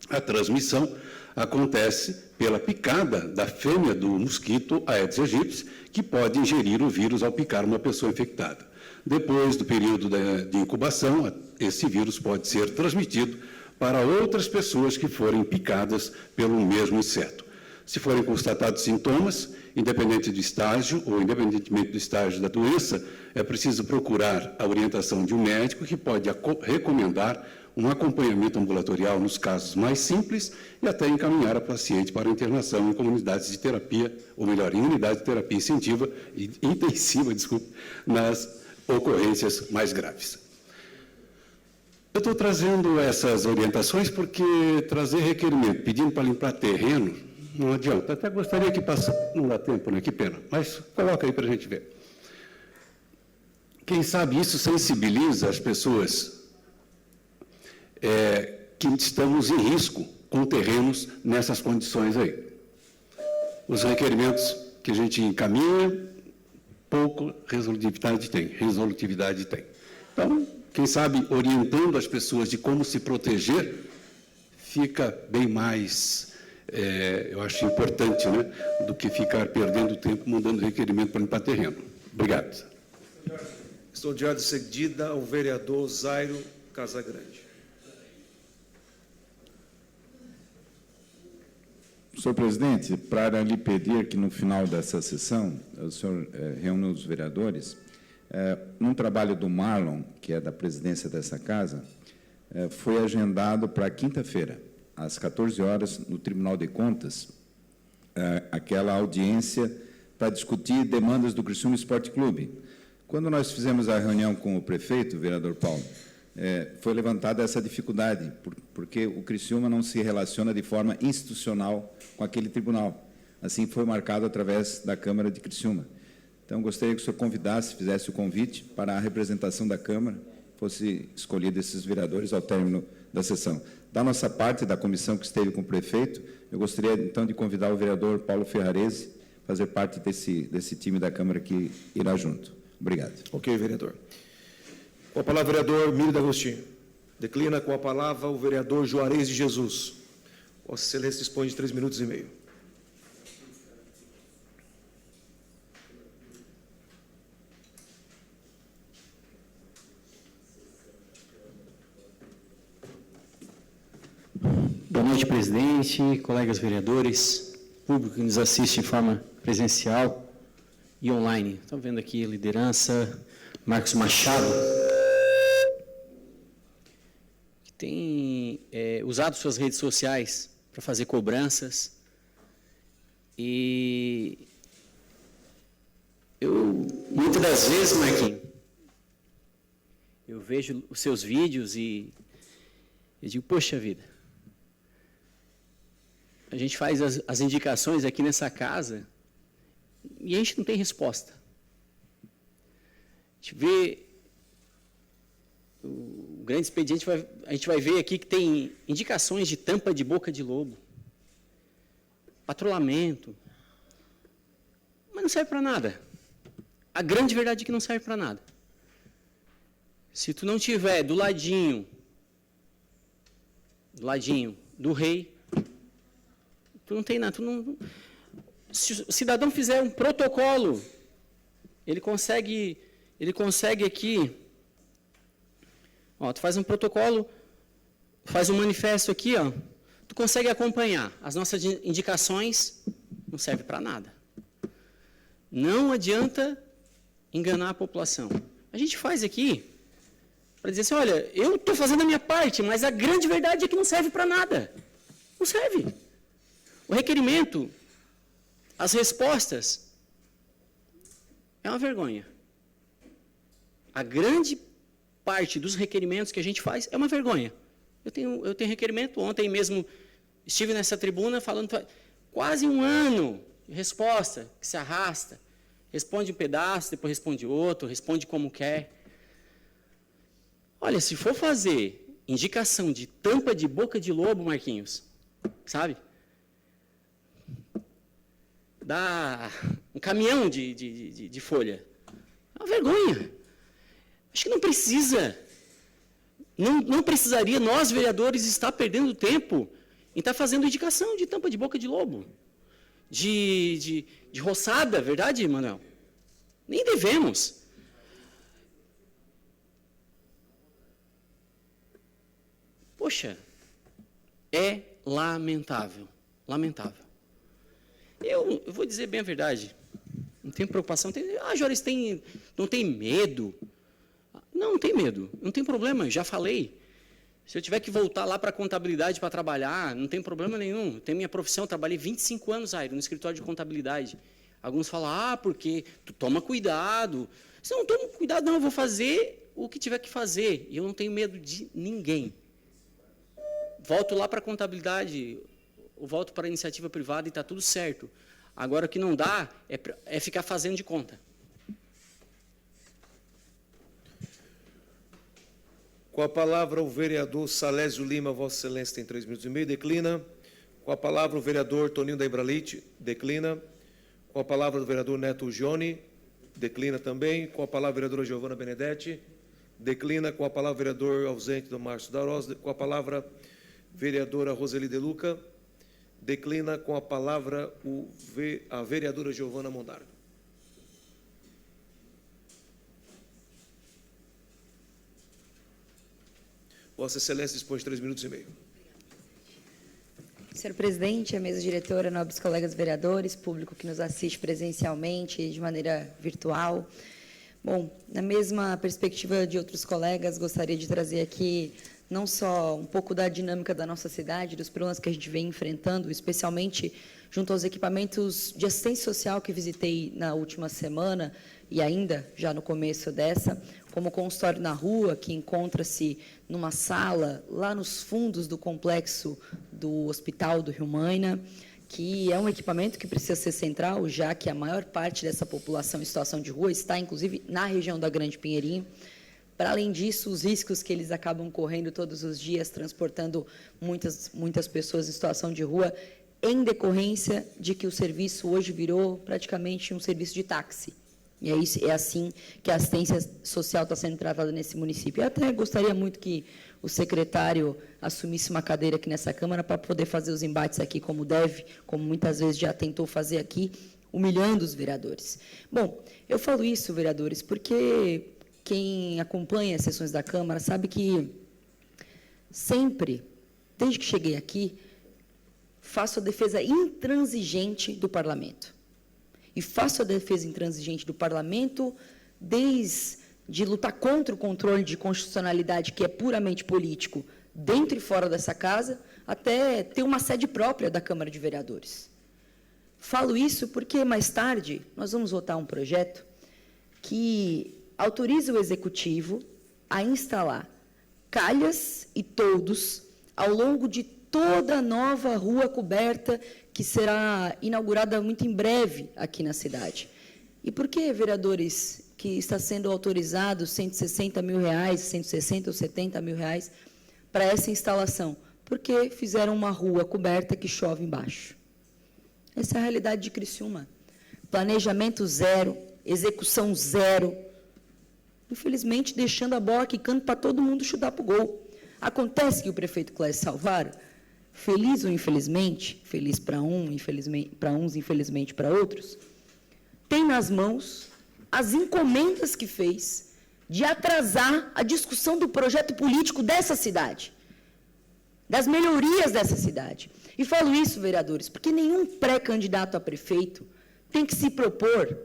A transmissão acontece pela picada da fêmea do mosquito Aedes aegypti, que pode ingerir o vírus ao picar uma pessoa infectada. Depois do período de incubação, esse vírus pode ser transmitido para outras pessoas que forem picadas pelo mesmo inseto. Se forem constatados sintomas, independente do estágio ou independentemente do estágio da doença, é preciso procurar a orientação de um médico que pode recomendar um acompanhamento ambulatorial nos casos mais simples e até encaminhar a paciente para internação em comunidades de terapia, ou melhor, em unidade de terapia intensiva, nas ocorrências mais graves. Eu estou trazendo essas orientações porque trazer requerimento pedindo para limpar terreno não adianta. Até gostaria que passasse, não dá tempo, né? Que pena, mas coloca aí para a gente ver. Quem sabe isso sensibiliza as pessoas que estamos em risco com terrenos nessas condições aí. Os requerimentos que a gente encaminha, pouco resolutividade tem. Então, quem sabe, orientando as pessoas de como se proteger, fica bem mais, eu acho importante, né, do que ficar perdendo tempo mandando requerimento para limpar terreno. Obrigado. Estou de ordem cedida ao vereador Zairo Casagrande. Senhor presidente, para lhe pedir que no final dessa sessão, o senhor reúna os vereadores, num trabalho do Marlon, que é da presidência dessa casa, foi agendado para quinta-feira, às 14 horas, no Tribunal de Contas, aquela audiência para discutir demandas do Criciúma Esporte Clube. Quando nós fizemos a reunião com o prefeito, o vereador Paulo, foi levantada essa dificuldade, porque o Criciúma não se relaciona de forma institucional com aquele tribunal. Assim foi marcado através da Câmara de Criciúma. Então, gostaria que o senhor convidasse, fizesse o convite para a representação da Câmara, fosse escolhido esses vereadores ao término da sessão. Da nossa parte, da comissão que esteve com o prefeito, eu gostaria, então, de convidar o vereador Paulo Ferrarese a fazer parte desse time da Câmara que irá junto. Obrigado. Ok, vereador. Com a palavra, o vereador Mírio D'Agostinho. Declina com a palavra o vereador Juarez de Jesus. Vossa Excelência dispõe de 3 minutos e meio. Boa noite, presidente, colegas vereadores, público que nos assiste de forma presencial e online. Estão vendo aqui a liderança, Marcos Machado, que tem usado suas redes sociais para fazer cobranças. E muitas das vezes, Marquinhos, eu vejo os seus vídeos e eu digo, poxa vida, a gente faz as indicações aqui nessa casa e a gente não tem resposta. A gente vê o grande expediente, a gente vai ver aqui que tem indicações de tampa de boca de lobo, patrulhamento, mas não serve para nada. A grande verdade é que não serve para nada. Se tu não tiver do ladinho do rei, tu não tem nada. Se o cidadão fizer um protocolo, ele consegue aqui, ó, tu faz um protocolo, faz um manifesto aqui, ó, tu consegue acompanhar. As nossas indicações não servem para nada. Não adianta enganar a população. A gente faz aqui para dizer assim, olha, eu estou fazendo a minha parte, mas a grande verdade é que não serve para nada. Não serve. O requerimento, as respostas, é uma vergonha. A grande parte dos requerimentos que a gente faz é uma vergonha. Eu tenho requerimento, ontem mesmo estive nessa tribuna falando quase um ano de resposta que se arrasta. Responde um pedaço, depois responde outro, responde como quer. Olha, se for fazer indicação de tampa de boca de lobo, Marquinhos, sabe? Dá um caminhão de folha. É uma vergonha. Acho que não precisa. Não precisaria nós, vereadores, estar perdendo tempo em estar fazendo indicação de tampa de boca de lobo. De roçada, verdade, Manuel? Nem devemos. Poxa, é lamentável. Lamentável. Eu vou dizer bem a verdade. Não tenho preocupação. Juarez, não tem medo? Não tem medo. Não tem problema, já falei. Se eu tiver que voltar lá para a contabilidade para trabalhar, não tem problema nenhum. Tem minha profissão, trabalhei 25 anos, no escritório de contabilidade. Alguns falam, porque tu toma cuidado. Se eu não tomo cuidado, não, eu vou fazer o que tiver que fazer. E eu não tenho medo de ninguém. Volto lá para a contabilidade, eu volto para a iniciativa privada e está tudo certo. Agora, o que não dá é ficar fazendo de conta. Com a palavra, o vereador Salésio Lima, Vossa Excelência tem 3 minutos e meio, declina. Com a palavra, o vereador Toninho da Ibralite, declina. Com a palavra, o vereador Neto Gioni, declina também. Com a palavra, a vereadora Giovana Benedetti, declina. Com a palavra, o vereador ausente do Márcio Darós, com a palavra, vereadora Roseli De Luca, declina. Com a palavra, a vereadora Giovana Mondardo. Vossa Excelência dispõe de 3 minutos e meio. Senhor presidente, a mesa diretora, nobres colegas vereadores, público que nos assiste presencialmente e de maneira virtual. Bom, na mesma perspectiva de outros colegas, gostaria de trazer aqui não só um pouco da dinâmica da nossa cidade, dos problemas que a gente vem enfrentando, especialmente junto aos equipamentos de assistência social que visitei na última semana e ainda já no começo dessa, como o consultório na rua, que encontra-se numa sala lá nos fundos do complexo do Hospital do Rio Maina, que é um equipamento que precisa ser central, já que a maior parte dessa população em situação de rua está, inclusive, na região da Grande Pinheirinho. Para além disso, os riscos que eles acabam correndo todos os dias, transportando muitas pessoas em situação de rua, em decorrência de que o serviço hoje virou praticamente um serviço de táxi. E é assim que a assistência social está sendo tratada nesse município. Eu até gostaria muito que o secretário assumisse uma cadeira aqui nessa Câmara para poder fazer os embates aqui como deve, como muitas vezes já tentou fazer aqui, humilhando os vereadores. Bom, eu falo isso, vereadores, porque quem acompanha as sessões da Câmara sabe que sempre, desde que cheguei aqui, faço a defesa intransigente do Parlamento. E faço a defesa intransigente do Parlamento desde lutar contra o controle de constitucionalidade, que é puramente político, dentro e fora dessa casa, até ter uma sede própria da Câmara de Vereadores. Falo isso porque, mais tarde, nós vamos votar um projeto que autoriza o Executivo a instalar calhas e toldos ao longo de toda a nova rua coberta que será inaugurada muito em breve aqui na cidade. E por que, vereadores, que está sendo autorizado R$160 mil, 160 ou 70 mil reais para essa instalação? Porque fizeram uma rua coberta que chove embaixo. Essa é a realidade de Criciúma. Planejamento zero, execução zero. Infelizmente, deixando a bola quicando para todo mundo chutar para o gol. Acontece que o prefeito Clécio Salvaro, feliz ou infelizmente, feliz para uns, infelizmente para outros, tem nas mãos as encomendas que fez de atrasar a discussão do projeto político dessa cidade, das melhorias dessa cidade. E falo isso, vereadores, porque nenhum pré-candidato a prefeito tem que se propor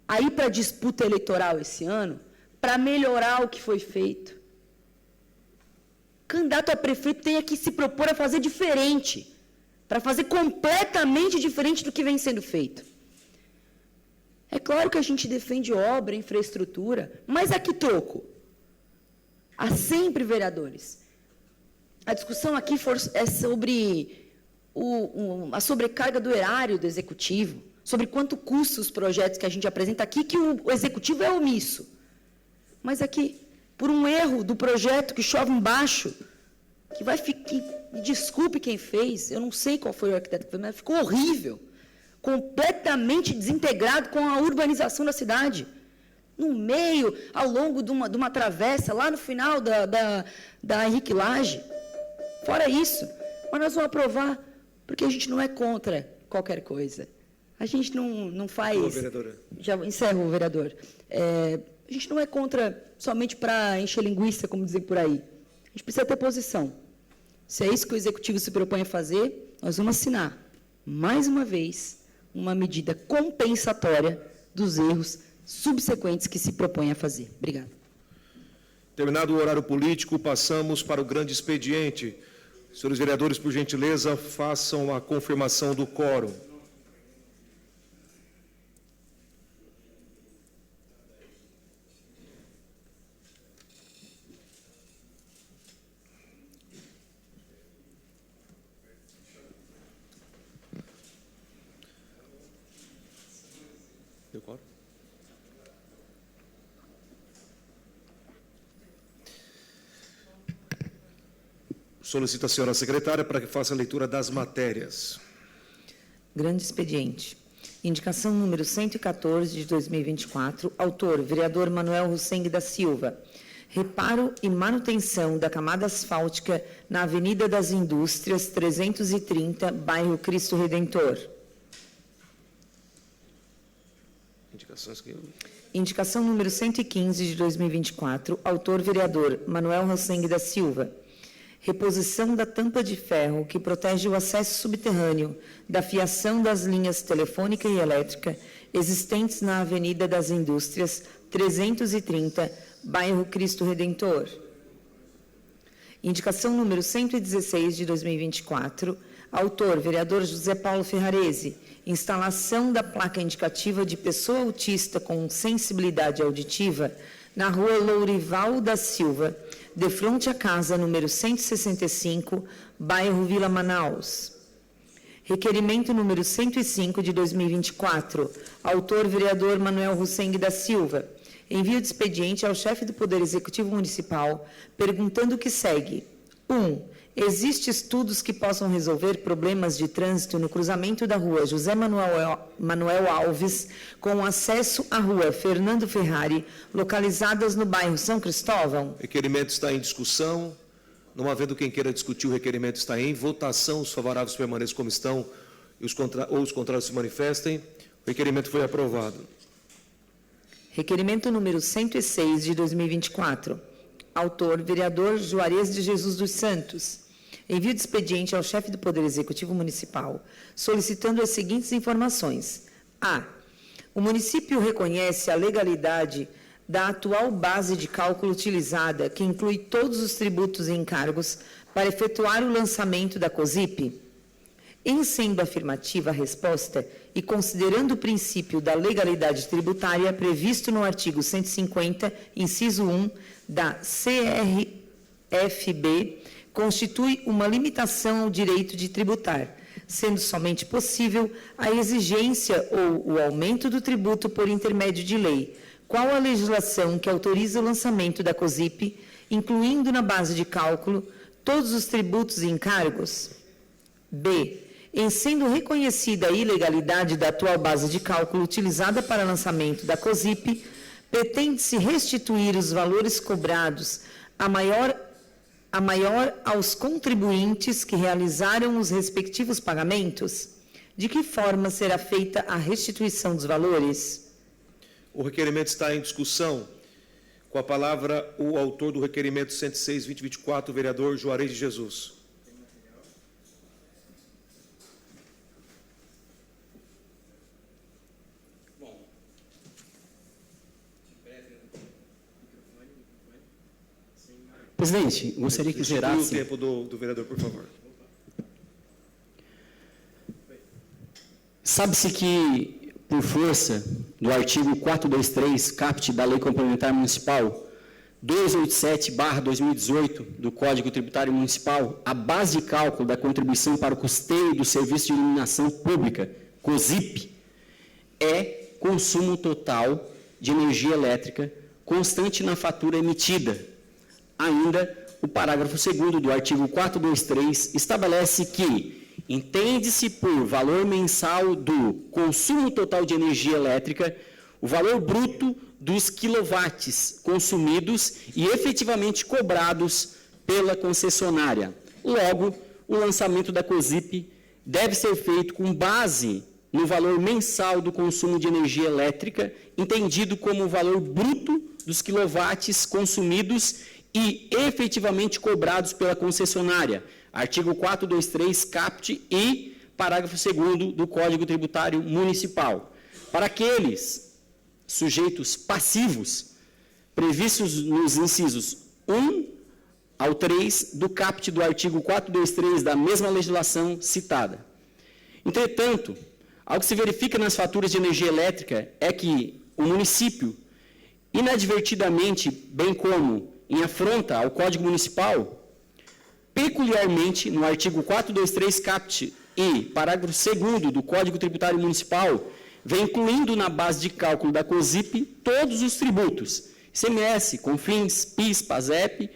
a ir para a disputa eleitoral esse ano para melhorar o que foi feito. Candidato a prefeito tem que se propor a fazer diferente, para fazer completamente diferente do que vem sendo feito. É claro que a gente defende obra, infraestrutura, mas a que troco? Há sempre, vereadores. A discussão aqui é sobre a sobrecarga do erário do Executivo, sobre quanto custa os projetos que a gente apresenta aqui, que o Executivo é omisso. Mas aqui, por um erro do projeto que chove embaixo, que vai ficar, desculpe quem fez, eu não sei qual foi o arquiteto que fez, mas ficou horrível, completamente desintegrado com a urbanização da cidade. No meio, ao longo de uma travessa, lá no final da Henrique Lage. Fora isso, mas nós vamos aprovar, porque a gente não é contra qualquer coisa. A gente não faz... Boa, vereadora. Já encerro, vereador. A gente não é contra somente para encher linguiça, como dizem por aí. A gente precisa ter posição. Se é isso que o Executivo se propõe a fazer, nós vamos assinar, mais uma vez, uma medida compensatória dos erros subsequentes que se propõe a fazer. Obrigada. Terminado o horário político, passamos para o grande expediente. Senhores vereadores, por gentileza, façam a confirmação do quórum. Deu quórum? Solicito a senhora secretária para que faça a leitura das matérias. Grande expediente. Indicação número 114 de 2024. Autor, vereador Manuel Russeng da Silva. Reparo e manutenção da camada asfáltica na Avenida das Indústrias, 330, bairro Cristo Redentor. Indicação número 115 de 2024. Autor, vereador Manuel Russeng da Silva. Reposição da tampa de ferro que protege o acesso subterrâneo da fiação das linhas telefônica e elétrica existentes na Avenida das Indústrias, 330, bairro Cristo Redentor. Indicação número 116 de 2024. Autor, vereador José Paulo Ferrarese. Instalação da placa indicativa de pessoa autista com sensibilidade auditiva na rua Lourival da Silva, de frente à casa número 165, bairro Vila Manaus. Requerimento número 105 de 2024. Autor, vereador Manuel Russeng da Silva. Envio de expediente ao chefe do Poder Executivo Municipal, perguntando o que segue. 1. Existem estudos que possam resolver problemas de trânsito no cruzamento da rua José Manuel Alves com acesso à rua Fernando Ferrari, localizadas no bairro São Cristóvão? O requerimento está em discussão. Não havendo quem queira discutir, o requerimento está em votação. Os favoráveis permaneçam como estão e os contrários se manifestem. O requerimento foi aprovado. Requerimento número 106 de 2024. Autor, vereador Juarez de Jesus dos Santos. Envio de expediente ao chefe do Poder Executivo Municipal, solicitando as seguintes informações. A. O município reconhece a legalidade da atual base de cálculo utilizada, que inclui todos os tributos e encargos, para efetuar o lançamento da COSIP? Em sendo afirmativa a resposta e considerando o princípio da legalidade tributária previsto no artigo 150, inciso 1, da CRFB, constitui uma limitação ao direito de tributar, sendo somente possível a exigência ou o aumento do tributo por intermédio de lei. Qual a legislação que autoriza o lançamento da COSIP, incluindo na base de cálculo todos os tributos e encargos? B. Em sendo reconhecida a ilegalidade da atual base de cálculo utilizada para lançamento da COSIP, pretende-se restituir os valores cobrados a maior aos contribuintes que realizaram os respectivos pagamentos? De que forma será feita a restituição dos valores? O requerimento está em discussão. Com a palavra, o autor do requerimento 106/2024, o vereador Juarez de Jesus. Presidente, gostaria que Substitui zerasse... o tempo do vereador, por favor. Sabe-se que, por força do artigo 423, caput da Lei Complementar Municipal 287/2018 do Código Tributário Municipal, a base de cálculo da contribuição para o custeio do Serviço de Iluminação Pública, COSIP, é consumo total de energia elétrica constante na fatura emitida. Ainda, o parágrafo 2º do artigo 423 estabelece que entende-se por valor mensal do consumo total de energia elétrica o valor bruto dos quilowatts consumidos e efetivamente cobrados pela concessionária. Logo, o lançamento da COSIP deve ser feito com base no valor mensal do consumo de energia elétrica, entendido como o valor bruto dos quilowatts consumidos e efetivamente cobrados pela concessionária. Artigo 423, caput e parágrafo 2º do Código Tributário Municipal. Para aqueles sujeitos passivos previstos nos incisos 1 ao 3 do caput do artigo 423 da mesma legislação citada. Entretanto, algo que se verifica nas faturas de energia elétrica é que o município, inadvertidamente, bem como em afronta ao Código Municipal, peculiarmente no artigo 423 caput e parágrafo 2º do Código Tributário Municipal, vem incluindo na base de cálculo da COSIP todos os tributos, ICMS, CONFINS, PIS, PASEP,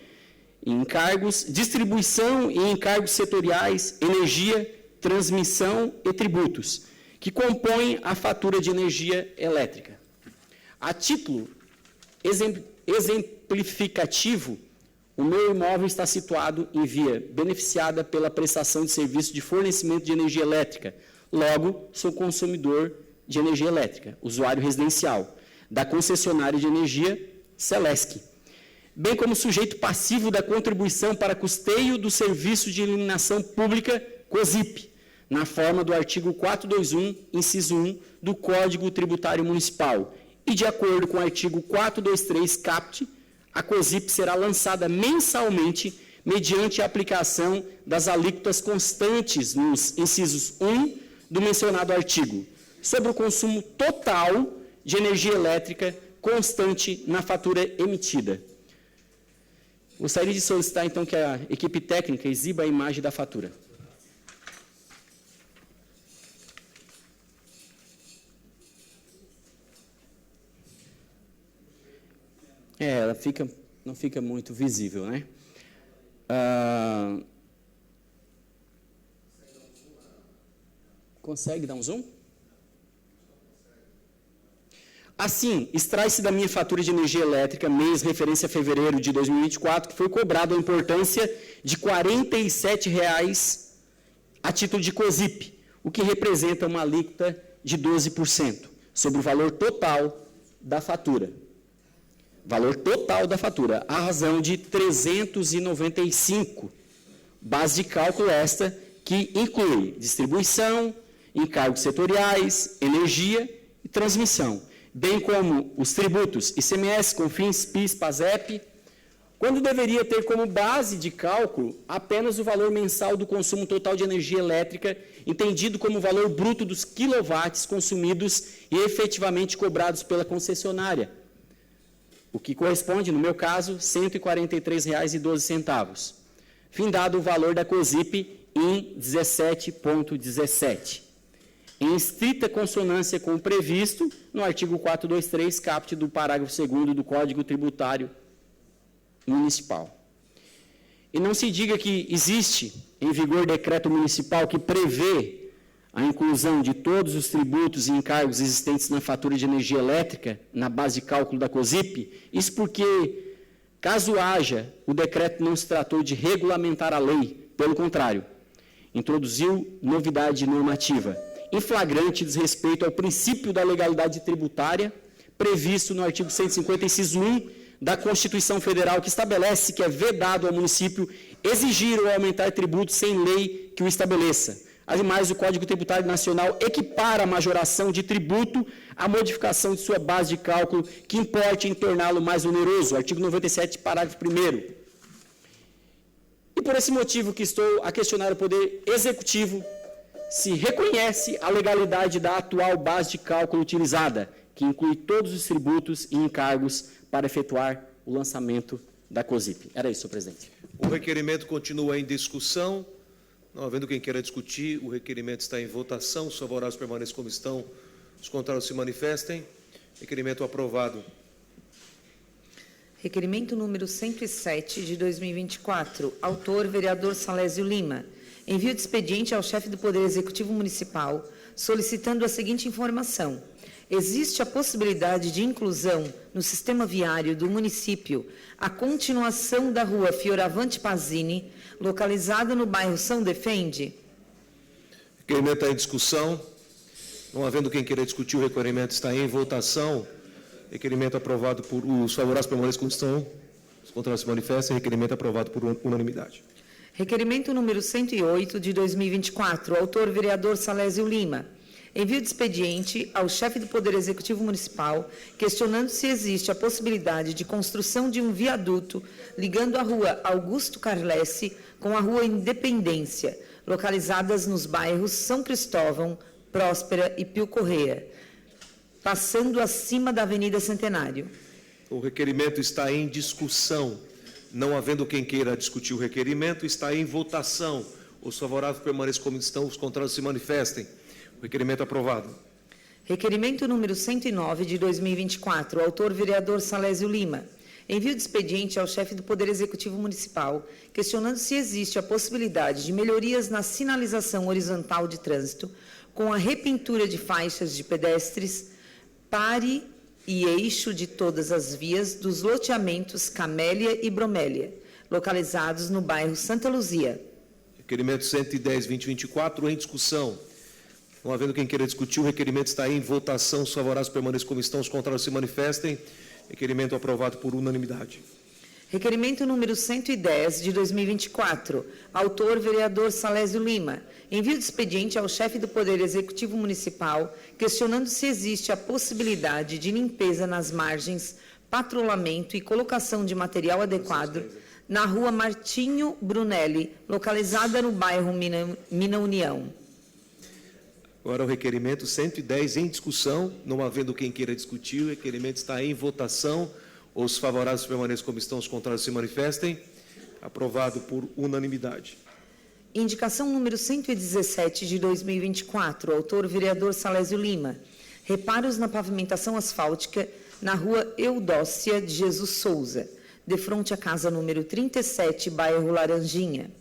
encargos, distribuição e encargos setoriais, energia, transmissão e tributos, que compõem a fatura de energia elétrica. A título exemplificativo, o meu imóvel está situado em via beneficiada pela prestação de serviço de fornecimento de energia elétrica. Logo, sou consumidor de energia elétrica, usuário residencial, da concessionária de energia Celesc, bem como sujeito passivo da contribuição para custeio do serviço de iluminação pública COSIP, na forma do artigo 421, inciso 1, do Código Tributário Municipal. E, de acordo com o artigo 423 caput, a COSIP será lançada mensalmente mediante a aplicação das alíquotas constantes nos incisos 1 do mencionado artigo, sobre o consumo total de energia elétrica constante na fatura emitida. Gostaria de solicitar, então, que a equipe técnica exiba a imagem da fatura. Ela não fica muito visível, né? Consegue dar um zoom? Assim, extrai-se da minha fatura de energia elétrica, mês referência a fevereiro de 2024, que foi cobrado a importância de R$ 47,00 a título de COSIP, o que representa uma alíquota de 12% sobre o valor total da fatura. Valor total da fatura, a razão de 395. Base de cálculo esta que inclui distribuição, encargos setoriais, energia e transmissão, bem como os tributos ICMS, CONFINS, PIS, PASEP, quando deveria ter como base de cálculo apenas o valor mensal do consumo total de energia elétrica, entendido como o valor bruto dos quilowatts consumidos e efetivamente cobrados pela concessionária, o que corresponde, no meu caso, R$ 143,12, findado o valor da COSIP em 17,17. Em estrita consonância com o previsto no artigo 423, caput do parágrafo 2º do Código Tributário Municipal. E não se diga que existe em vigor decreto municipal que prevê a inclusão de todos os tributos e encargos existentes na fatura de energia elétrica na base de cálculo da COSIP, isso porque, caso haja, o decreto não se tratou de regulamentar a lei, pelo contrário, introduziu novidade normativa, em flagrante desrespeito ao princípio da legalidade tributária, previsto no artigo 150, inciso 1 da Constituição Federal, que estabelece que é vedado ao município exigir ou aumentar tributos sem lei que o estabeleça. Ademais, o Código Tributário Nacional equipara a majoração de tributo à modificação de sua base de cálculo, que importe em torná-lo mais oneroso. Artigo 97, parágrafo 1º. E por esse motivo que estou a questionar o Poder Executivo, se reconhece a legalidade da atual base de cálculo utilizada, que inclui todos os tributos e encargos para efetuar o lançamento da COSIP. Era isso, senhor presidente. O requerimento continua em discussão. Não havendo quem queira discutir, o requerimento está em votação. Os favoráveis permaneçam como estão, os contrários se manifestem. Requerimento aprovado. Requerimento número 107 de 2024. Autor, vereador Salésio Lima. Envio de expediente ao chefe do Poder Executivo Municipal, solicitando a seguinte informação. Existe a possibilidade de inclusão no sistema viário do município a continuação da rua Fioravante Pazini, localizada no bairro São Defende? Requerimento está em discussão. Não havendo quem queira discutir, o requerimento está em votação. Requerimento aprovado por os favoráveis permaneçam como estão, os contrários se manifestem. Requerimento aprovado por unanimidade. Requerimento número 108 de 2024. Autor, vereador Salésio Lima. Envio de expediente ao chefe do Poder Executivo Municipal, questionando se existe a possibilidade de construção de um viaduto ligando a rua Augusto Carlesse com a rua Independência, localizadas nos bairros São Cristóvão, Próspera e Pio Correia, passando acima da Avenida Centenário. O requerimento está em discussão. Não havendo quem queira discutir o requerimento, está em votação. Os favoráveis permaneçam como estão, os contrários se manifestem. O requerimento aprovado. Requerimento número 109 de 2024. Autor, vereador Salésio Lima. Envio de expediente ao chefe do Poder Executivo Municipal, questionando se existe a possibilidade de melhorias na sinalização horizontal de trânsito, com a repintura de faixas de pedestres, pare e eixo de todas as vias dos loteamentos Camélia e Bromélia, localizados no bairro Santa Luzia. Requerimento 110/2024 em discussão. Não havendo quem queira discutir, o requerimento está em votação. Os favoráveis permaneçam como estão, os contrários se manifestem. Requerimento aprovado por unanimidade. Requerimento número 110 de 2024. Autor, vereador Salésio Lima. Envio de expediente ao chefe do Poder Executivo Municipal, questionando se existe a possibilidade de limpeza nas margens, patrulhamento e colocação de material adequado na rua Martinho Brunelli, localizada no bairro Mina União. Agora o requerimento 110 em discussão. Não havendo quem queira discutir, o requerimento está em votação. Os favoráveis permaneçam como estão, os contrários se manifestem. Aprovado por unanimidade. Indicação número 117 de 2024. Autor, vereador Salésio Lima. Reparos na pavimentação asfáltica na Rua Eudócia de Jesus Souza, de frente à casa número 37, bairro Laranjinha.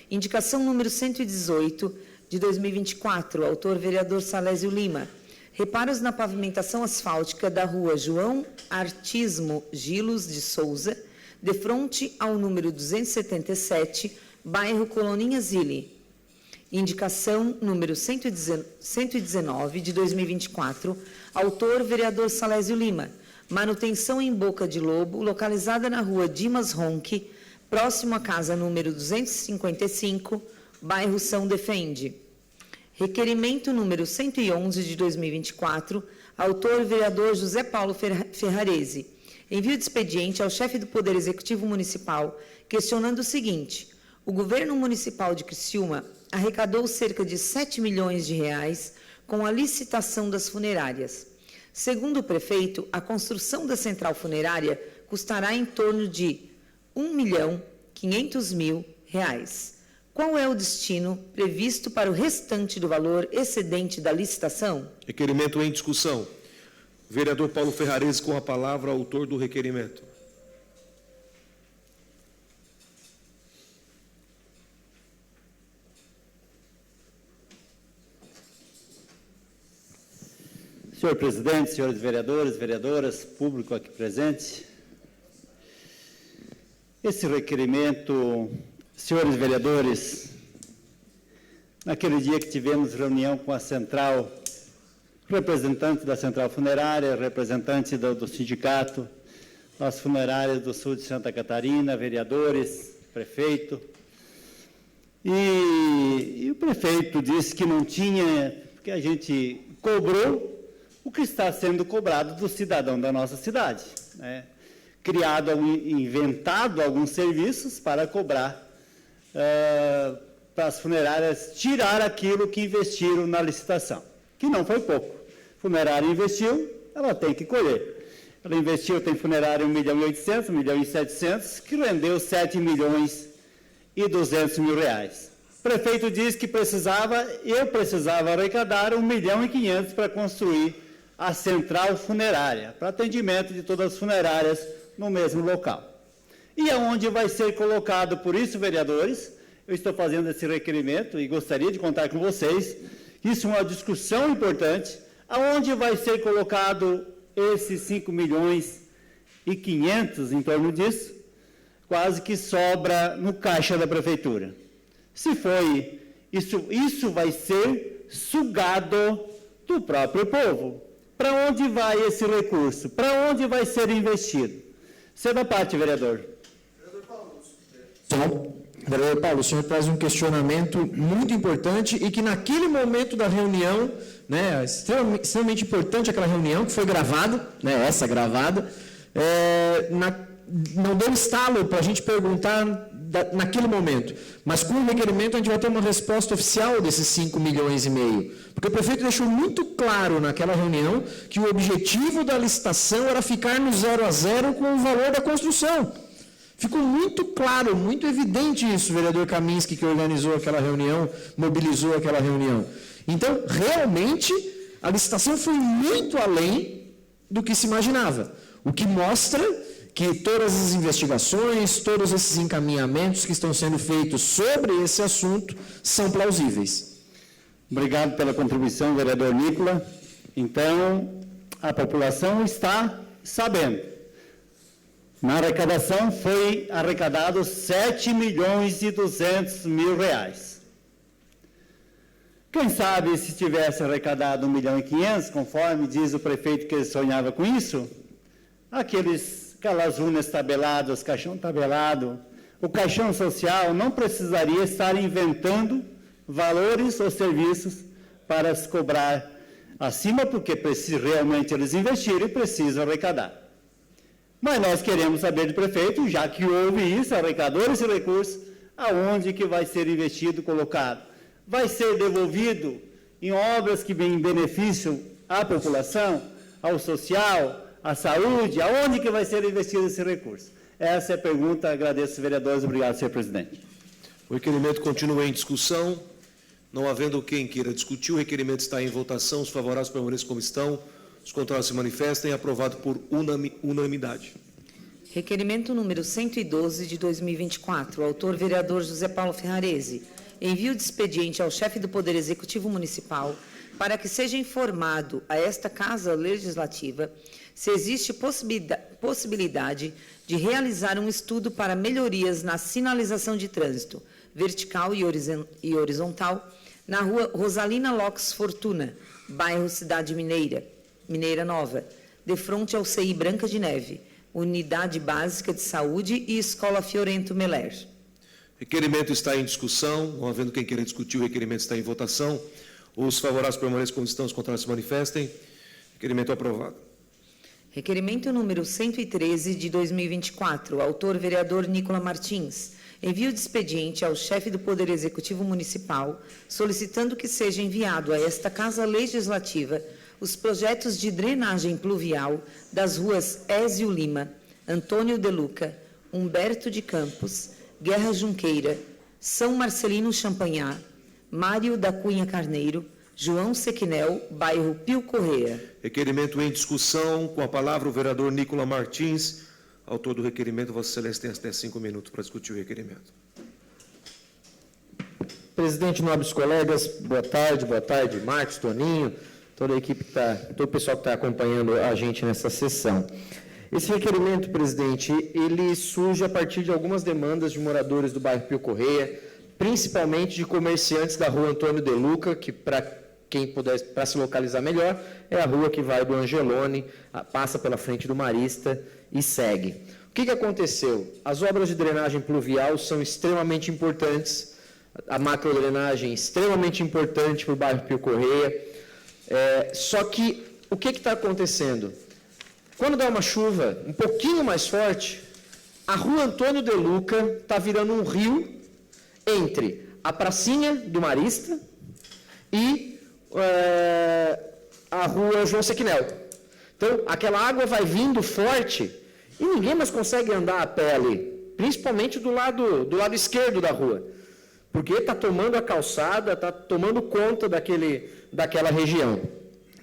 Indicação número 118, de 2024, autor vereador Salésio Lima. Reparos na pavimentação asfáltica da Rua João Artismo Gilos de Souza, de frente ao número 277, bairro Coloninha Zilli. Indicação número 119, de 2024, autor vereador Salésio Lima. Manutenção em Boca de Lobo, localizada na Rua Dimas Ronque, próximo à casa número 255, bairro São Defende. Requerimento número 111 de 2024, autor vereador José Paulo Ferrarese. Envio de expediente ao chefe do Poder Executivo Municipal, questionando o seguinte: o governo municipal de Criciúma arrecadou cerca de 7 milhões de reais com a licitação das funerárias. Segundo o prefeito, a construção da central funerária custará em torno de R$1.500.000. Qual é o destino previsto para o restante do valor excedente da licitação? Requerimento em discussão. Vereador Paulo Ferrarese, com a palavra, autor do requerimento. Senhor presidente, senhores vereadores, vereadoras, público aqui presente, esse requerimento, senhores vereadores, naquele dia que tivemos reunião com a central, representante da central funerária, representante do sindicato, das funerárias do sul de Santa Catarina, vereadores, prefeito, e o prefeito disse que não tinha, porque a gente cobrou o que está sendo cobrado do cidadão da nossa cidade, né? Inventado alguns serviços para cobrar para as funerárias tirar aquilo que investiram na licitação, que não foi pouco. Funerária investiu, ela tem que colher. Ela investiu, tem funerária 1.800.000, 1.700.000, que rendeu 7.200.000 reais. O prefeito disse que eu precisava arrecadar 1.500.000 para construir a central funerária, para atendimento de todas as funerárias no mesmo local. E aonde vai ser colocado, por isso, vereadores, eu estou fazendo esse requerimento e gostaria de contar com vocês, isso é uma discussão importante, aonde vai ser colocado esses 5.500.000, em torno disso, quase que sobra no caixa da prefeitura. Se foi, isso vai ser sugado do próprio povo. Para onde vai esse recurso? Para onde vai ser investido? Cedo a parte, vereador. Vereador Paulo, o senhor traz um questionamento muito importante e que naquele momento da reunião, né, extremamente importante aquela reunião que foi gravada, né, essa gravada, não deu estalo para a gente perguntar naquele momento, mas com o requerimento a gente vai ter uma resposta oficial desses 5,5 milhões, porque o prefeito deixou muito claro naquela reunião que o objetivo da licitação era ficar no 0 a 0 com o valor da construção. Ficou muito claro, muito evidente isso, vereador Kaminski, que organizou aquela reunião, mobilizou aquela reunião. Então, realmente, a licitação foi muito além do que se imaginava, o que mostra que todas as investigações, todos esses encaminhamentos que estão sendo feitos sobre esse assunto são plausíveis. Obrigado pela contribuição, vereador Nicola. Então, a população está sabendo. Na arrecadação foi arrecadado 7.200.000 reais. Quem sabe se tivesse arrecadado 1.500.000, conforme diz o prefeito que ele sonhava com isso, aquelas urnas tabeladas, caixão tabelado, o caixão social não precisaria estar inventando valores ou serviços para se cobrar acima, porque realmente eles investiram e precisam arrecadar. Mas nós queremos saber do prefeito, já que houve isso, arrecadou esse recurso, aonde que vai ser investido, colocado? Vai ser devolvido em obras que vêm em benefício à população, ao social, à saúde? Aonde que vai ser investido esse recurso? Essa é a pergunta. Agradeço, vereadores. Obrigado, senhor presidente. O requerimento continua em discussão. Não havendo quem queira discutir, o requerimento está em votação. Os favoráveis permaneçam como estão. Os contrários se manifestem. Aprovado por unanimidade. Requerimento número 112 de 2024, autor vereador José Paulo Ferrarese. Envio de expediente ao chefe do Poder Executivo Municipal para que seja informado a esta Casa Legislativa se existe possibilidade de realizar um estudo para melhorias na sinalização de trânsito vertical e horizontal na rua Rosalina Lopes Fortuna, bairro Cidade Mineira Nova, de frente ao CI Branca de Neve, Unidade Básica de Saúde e Escola Fiorento Meller. Requerimento está em discussão. Não havendo quem queira discutir, o requerimento está em votação. Os favoráveis permaneçam como estão, os contrários se manifestem. Requerimento aprovado. Requerimento número 113 de 2024, autor vereador Nicola Martins. Envio de expediente ao chefe do Poder Executivo Municipal, solicitando que seja enviado a esta Casa Legislativa os projetos de drenagem pluvial das ruas Ézio Lima, Antônio de Luca, Humberto de Campos, Guerra Junqueira, São Marcelino Champanhar, Mário da Cunha Carneiro, João Sequinel, bairro Pio Correia. Requerimento em discussão. Com a palavra o vereador Nicola Martins. Autor do requerimento, Vossa Excelência tem até 5 minutos para discutir o requerimento. Presidente, nobres colegas, boa tarde, Marcos, Toninho, toda a equipe todo o pessoal que está acompanhando a gente nessa sessão. Esse requerimento, presidente, ele surge a partir de algumas demandas de moradores do bairro Pio Correia, principalmente de comerciantes da rua Antônio de Luca, que para quem puder, para se localizar melhor, é a rua que vai do Angelone, passa pela frente do Marista e segue. O que aconteceu? As obras de drenagem pluvial são extremamente importantes, a macrodrenagem extremamente importante para o bairro Pio Correia, só que o que está acontecendo? Quando dá uma chuva um pouquinho mais forte, a rua Antônio de Luca está virando um rio entre a pracinha do Marista e a rua João Sequinel. Então, aquela água vai vindo forte e ninguém mais consegue andar a pé ali, principalmente do lado esquerdo da rua, porque está tomando a calçada, está tomando conta daquela região.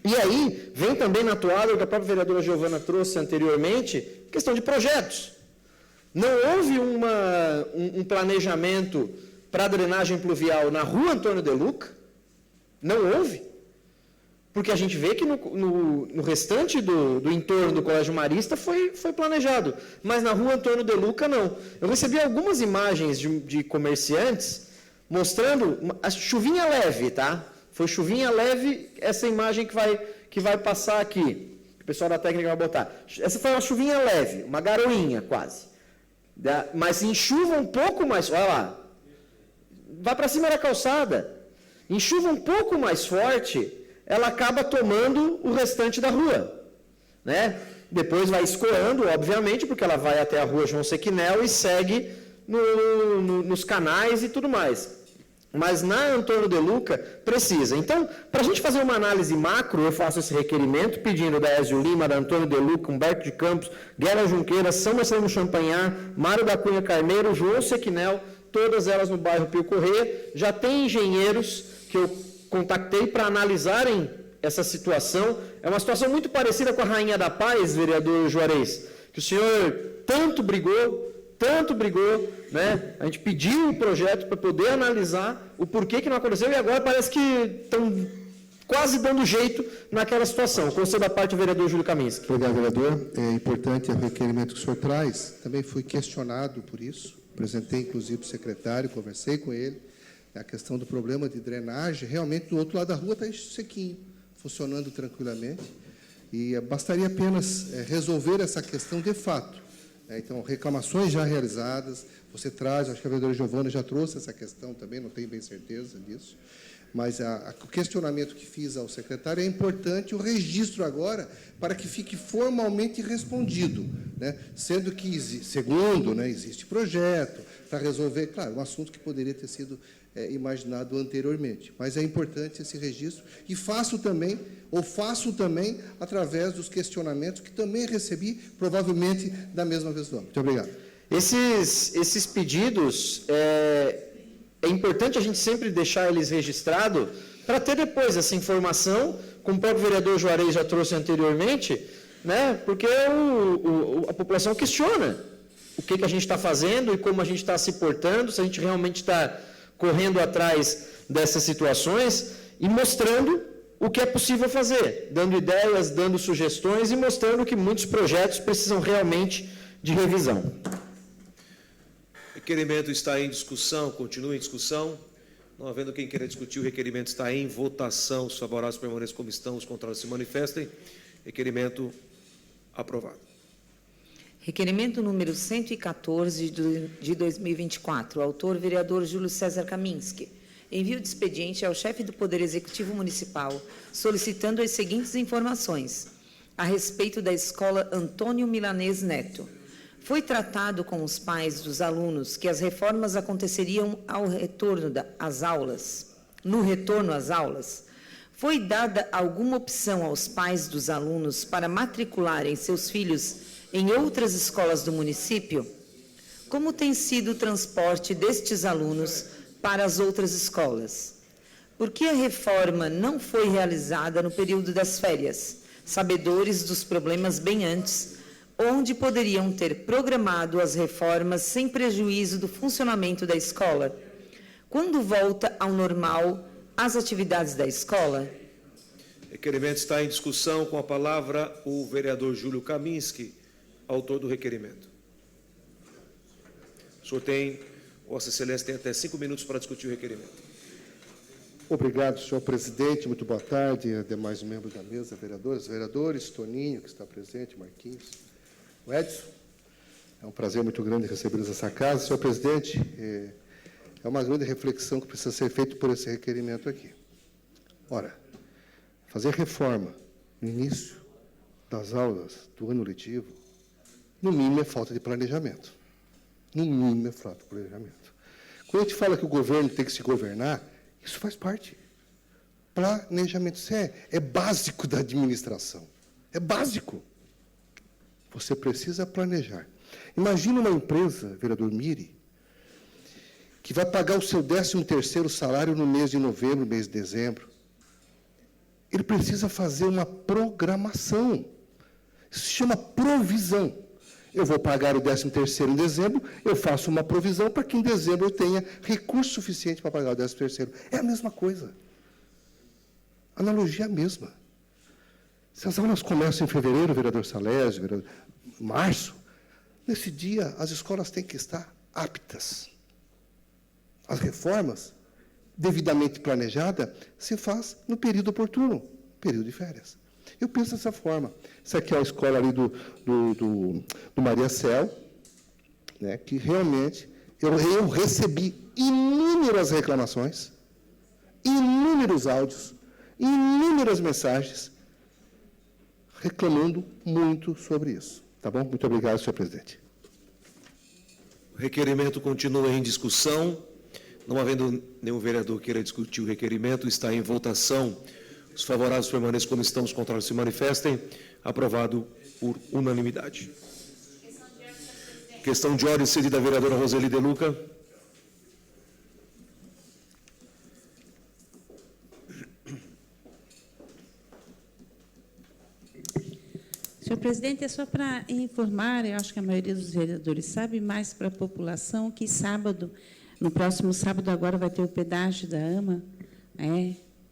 E aí, vem também na toada que a própria vereadora Giovana trouxe anteriormente, questão de projetos. Não houve um planejamento para a drenagem pluvial na rua Antônio de Luca, não houve, porque a gente vê que no restante do entorno do Colégio Marista foi planejado, mas na rua Antônio de Luca não. Eu recebi algumas imagens de comerciantes mostrando a chuvinha leve, tá? Foi chuvinha leve, essa imagem que vai passar aqui, que o pessoal da técnica vai botar. Essa foi uma chuvinha leve, uma garoinha quase. Mas em chuva um pouco mais, olha lá, vai para cima da calçada. Em chuva um pouco mais forte, ela acaba tomando o restante da rua, né? Depois vai escoando, obviamente, porque ela vai até a rua João Sequinel e segue nos canais e tudo mais. Mas na Antônio de Luca precisa. Então, para a gente fazer uma análise macro, eu faço esse requerimento pedindo da Ézio Lima, da Antônio de Luca, Humberto de Campos, Guerra Junqueira, São Marcelino Champanhar, Mário da Cunha Carneiro, João Sequinel, todas elas no bairro Pio Correia. Já tem engenheiros que eu contactei para analisarem essa situação. É uma situação muito parecida com a Rainha da Paz, vereador Juarez, que o senhor tanto brigou, né? A gente pediu o projeto para poder analisar o porquê que não aconteceu e agora parece que estão quase dando jeito naquela situação. Conselho da parte do vereador Júlio Kaminski. Obrigado, vereador. É importante o requerimento que o senhor traz. Também fui questionado por isso. Apresentei, inclusive, para o secretário, conversei com ele. A questão do problema de drenagem, realmente, do outro lado da rua está sequinho, funcionando tranquilamente. E bastaria apenas resolver essa questão de fato. Então, reclamações já realizadas, você traz, acho que a vereadora Giovana já trouxe essa questão também, não tenho bem certeza disso, mas o questionamento que fiz ao secretário é importante, o registro agora, para que fique formalmente respondido, né? Sendo que, segundo, né, existe projeto para resolver, claro, um assunto que poderia ter sido imaginado anteriormente, mas é importante esse registro, e faço também através dos questionamentos que também recebi, provavelmente da mesma pessoa. Muito obrigado. Esses pedidos, é importante a gente sempre deixar eles registrados, para ter depois essa informação, como o próprio vereador Juarez já trouxe anteriormente, né, porque a população questiona o que a gente está fazendo e como a gente está se portando, se a gente realmente está correndo atrás dessas situações e mostrando o que é possível fazer, dando ideias, dando sugestões e mostrando que muitos projetos precisam realmente de revisão. O requerimento está em discussão, continua em discussão. Não havendo quem queira discutir, o requerimento está em votação. Os favoráveis permaneçam como estão, os contrários se manifestem. Requerimento aprovado. Requerimento número 114 de 2024. Autor, vereador Júlio César Kaminski. Envio de expediente ao chefe do Poder Executivo Municipal, solicitando as seguintes informações. A respeito da escola Antônio Milanês Neto. Foi tratado com os pais dos alunos que as reformas aconteceriam ao retorno às aulas. No retorno às aulas, foi dada alguma opção aos pais dos alunos para matricularem seus filhos em outras escolas do município? Como tem sido o transporte destes alunos para as outras escolas? Por que a reforma não foi realizada no período das férias, sabedores dos problemas bem antes, onde poderiam ter programado as reformas sem prejuízo do funcionamento da escola? Quando volta ao normal as atividades da escola? Requerimento está em discussão. Com a palavra o vereador Júlio Kaminski, autor do requerimento. O senhor tem, Vossa Excelência tem até 5 minutos para discutir o requerimento. Obrigado, senhor presidente. Muito boa tarde a demais membros da mesa, vereadores, Toninho, que está presente, Marquinhos, o Edson. É um prazer muito grande recebê-los nessa casa. Senhor presidente, é uma grande reflexão que precisa ser feita por esse requerimento aqui. Ora, fazer reforma no início das aulas do ano letivo, no mínimo é falta de planejamento. No mínimo é falta de planejamento. Quando a gente fala que o governo tem que se governar, isso faz parte. Planejamento, isso é básico da administração. É básico. Você precisa planejar. Imagina uma empresa, vereador Miri, que vai pagar o seu 13º salário no mês de novembro, mês de dezembro. Ele precisa fazer uma programação. Isso se chama provisão. Eu vou pagar o 13º em dezembro, eu faço uma provisão para que em dezembro eu tenha recurso suficiente para pagar o 13º. É a mesma coisa. A analogia é a mesma. Se as aulas começam em fevereiro, vereador Salésio, março, nesse dia as escolas têm que estar aptas. As reformas, devidamente planejada, se faz no período oportuno, período de férias. Eu penso dessa forma. Essa aqui é a escola ali do Maria Céu, né, que realmente eu recebi inúmeras reclamações, inúmeros áudios, inúmeras mensagens, reclamando muito sobre isso. Tá bom? Muito obrigado, senhor presidente. O requerimento continua em discussão. Não havendo nenhum vereador queira discutir o requerimento, está em votação. Os favoráveis permaneçam como estão, os contrários se manifestem. Aprovado por unanimidade. Questão de ordem cedida à vereadora Roseli De Luca. Senhor presidente, é só para informar, eu acho que a maioria dos vereadores sabe, mais para a população, que sábado, no próximo sábado agora vai ter o pedágio da AMA,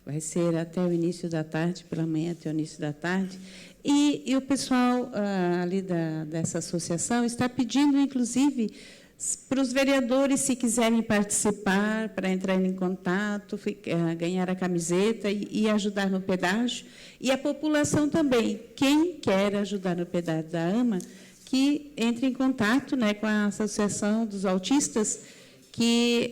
vai ser até o início da tarde, pela manhã até o início da tarde, e o pessoal ali dessa associação está pedindo, inclusive, para os vereadores, se quiserem participar, para entrar em contato, ganhar a camiseta e ajudar no pedágio. E a população também, quem quer ajudar no pedágio da AMA, que entre em contato, né, com a Associação dos Autistas, que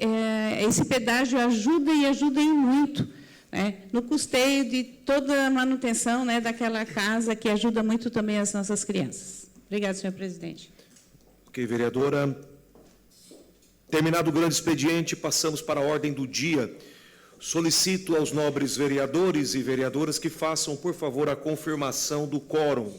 esse pedágio ajuda e ajuda em muito, né, no custeio de toda a manutenção, né, daquela casa, que ajuda muito também as nossas crianças. Obrigada, senhor presidente. Ok, vereadora. Terminado o grande expediente, passamos para a ordem do dia. Solicito aos nobres vereadores e vereadoras que façam, por favor, a confirmação do quórum.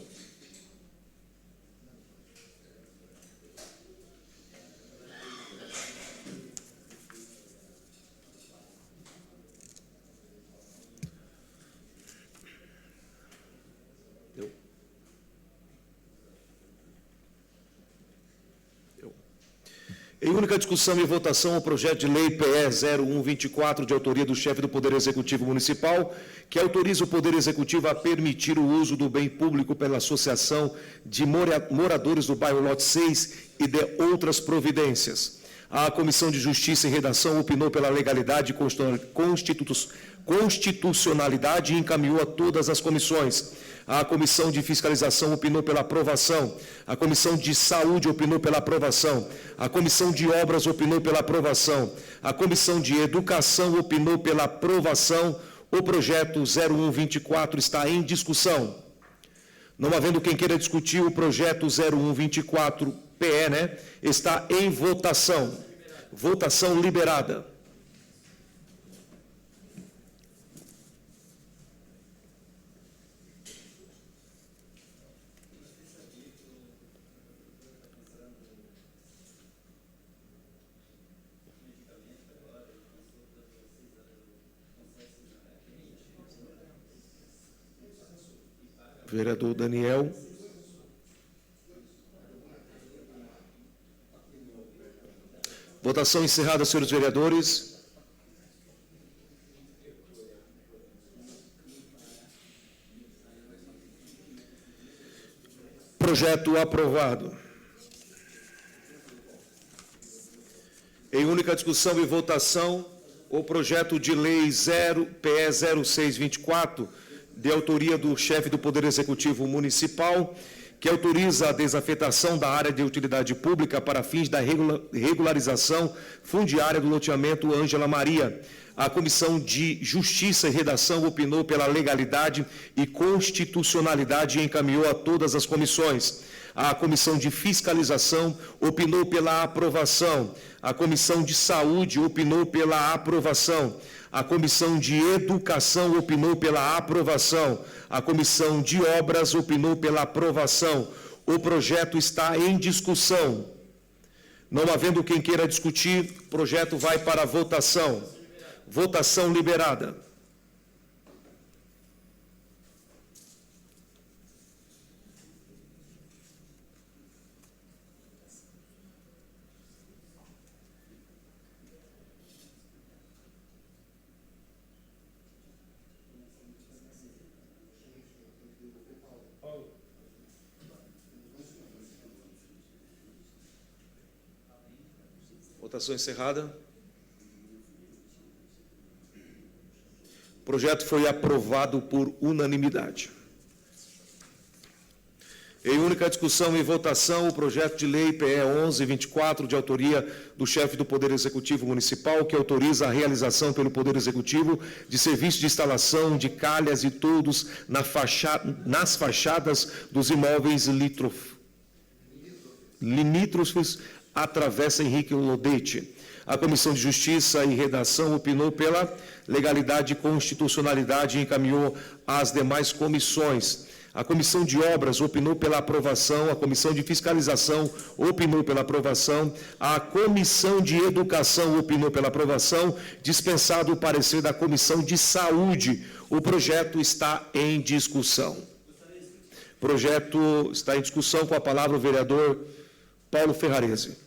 Em única discussão e votação, o projeto de lei PE 0124, de autoria do chefe do Poder Executivo Municipal, que autoriza o Poder Executivo a permitir o uso do bem público pela Associação de Moradores do Bairro Lote 6 e de outras providências. A Comissão de Justiça e Redação opinou pela legalidade e constitucionalidade e encaminhou a todas as comissões. A Comissão de Fiscalização opinou pela aprovação. A Comissão de Saúde opinou pela aprovação. A Comissão de Obras opinou pela aprovação. A Comissão de Educação opinou pela aprovação. O projeto 0124 está em discussão. Não havendo quem queira discutir o projeto 0124 PE, está em votação. Votação liberada. Vereador Daniel. Votação encerrada, senhores vereadores. Projeto aprovado. Em única discussão e votação, o projeto de lei PE 0624, de autoria do chefe do Poder Executivo Municipal, que autoriza a desafetação da área de utilidade pública para fins da regularização fundiária do loteamento Ângela Maria. A Comissão de Justiça e Redação opinou pela legalidade e constitucionalidade e encaminhou a todas as comissões. A Comissão de Fiscalização opinou pela aprovação. A Comissão de Saúde opinou pela aprovação. A Comissão de Educação opinou pela aprovação. A Comissão de Obras opinou pela aprovação. O projeto está em discussão. Não havendo quem queira discutir, o projeto vai para a votação. Votação liberada. Votação encerrada. O projeto foi aprovado por unanimidade. Em única discussão e votação, o projeto de lei PE 1124, de autoria do chefe do Poder Executivo Municipal, que autoriza a realização pelo Poder Executivo de serviço de instalação de calhas e toldos nas fachadas dos imóveis limítrofes à Travessa Henrique Lodete. A Comissão de Justiça e Redação opinou pela legalidade e constitucionalidade e encaminhou às demais comissões. A Comissão de Obras opinou pela aprovação, a Comissão de Fiscalização opinou pela aprovação, a Comissão de Educação opinou pela aprovação, dispensado o parecer da Comissão de Saúde. O projeto está em discussão. O projeto está em discussão. Com a palavra o vereador Paulo Ferrarese.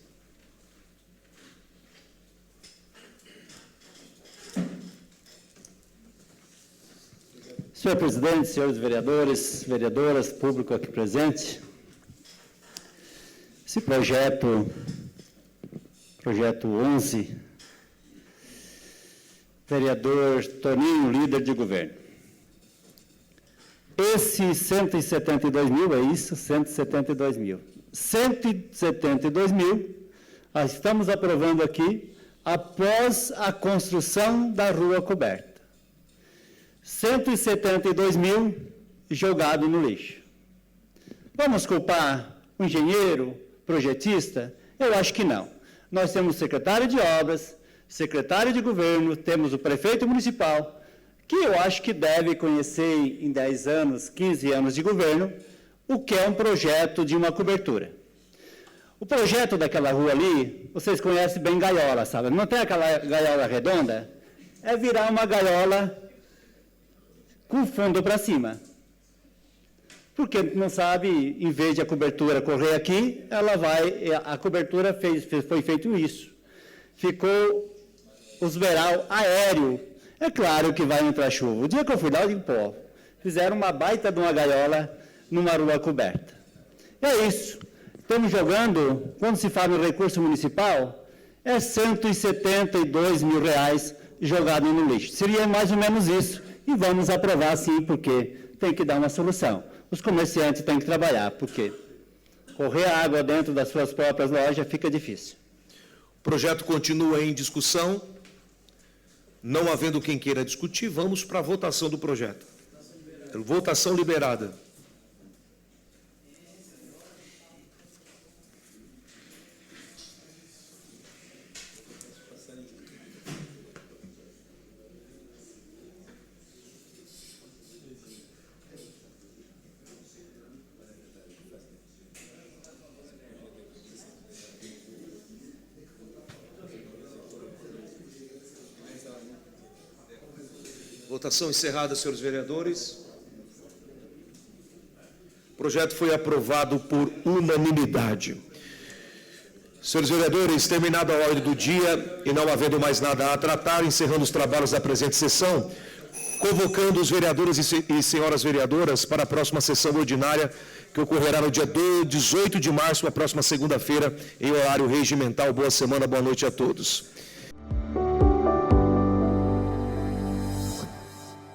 Senhor presidente, senhores vereadores, vereadoras, público aqui presente, esse projeto 11, vereador Toninho, líder de governo. Esse 172 mil, é isso? 172 mil. 172 mil, nós estamos aprovando aqui após a construção da rua coberta. 172 mil jogado no lixo. Vamos culpar o engenheiro, projetista? Eu acho que não. Nós temos secretário de obras, secretário de governo, temos o prefeito municipal, que eu acho que deve conhecer em 10 anos, 15 anos de governo, o que é um projeto de uma cobertura. O projeto daquela rua ali, vocês conhecem bem gaiola, sabe? Não tem aquela gaiola redonda? É virar uma gaiola com fundo para cima. Porque não sabe, em vez de a cobertura correr aqui, a cobertura foi feito isso. Ficou os beiral aéreo. É claro que vai entrar chuva. O dia que eu fui lá, eu digo, pô, fizeram uma baita de uma gaiola numa rua coberta. E é isso. Estamos jogando, quando se fala em recurso municipal, é R$172 mil jogado no lixo. Seria mais ou menos isso. E vamos aprovar sim, porque tem que dar uma solução. Os comerciantes têm que trabalhar, porque correr água dentro das suas próprias lojas fica difícil. O projeto continua em discussão. Não havendo quem queira discutir, vamos para a votação do projeto. Votação liberada. Votação encerrada, senhores vereadores. O projeto foi aprovado por unanimidade. Senhores vereadores, terminada a ordem do dia e não havendo mais nada a tratar, encerrando os trabalhos da presente sessão, convocando os vereadores e senhoras vereadoras para a próxima sessão ordinária, que ocorrerá no dia 18 de março, a próxima segunda-feira, em horário regimental. Boa semana, boa noite a todos.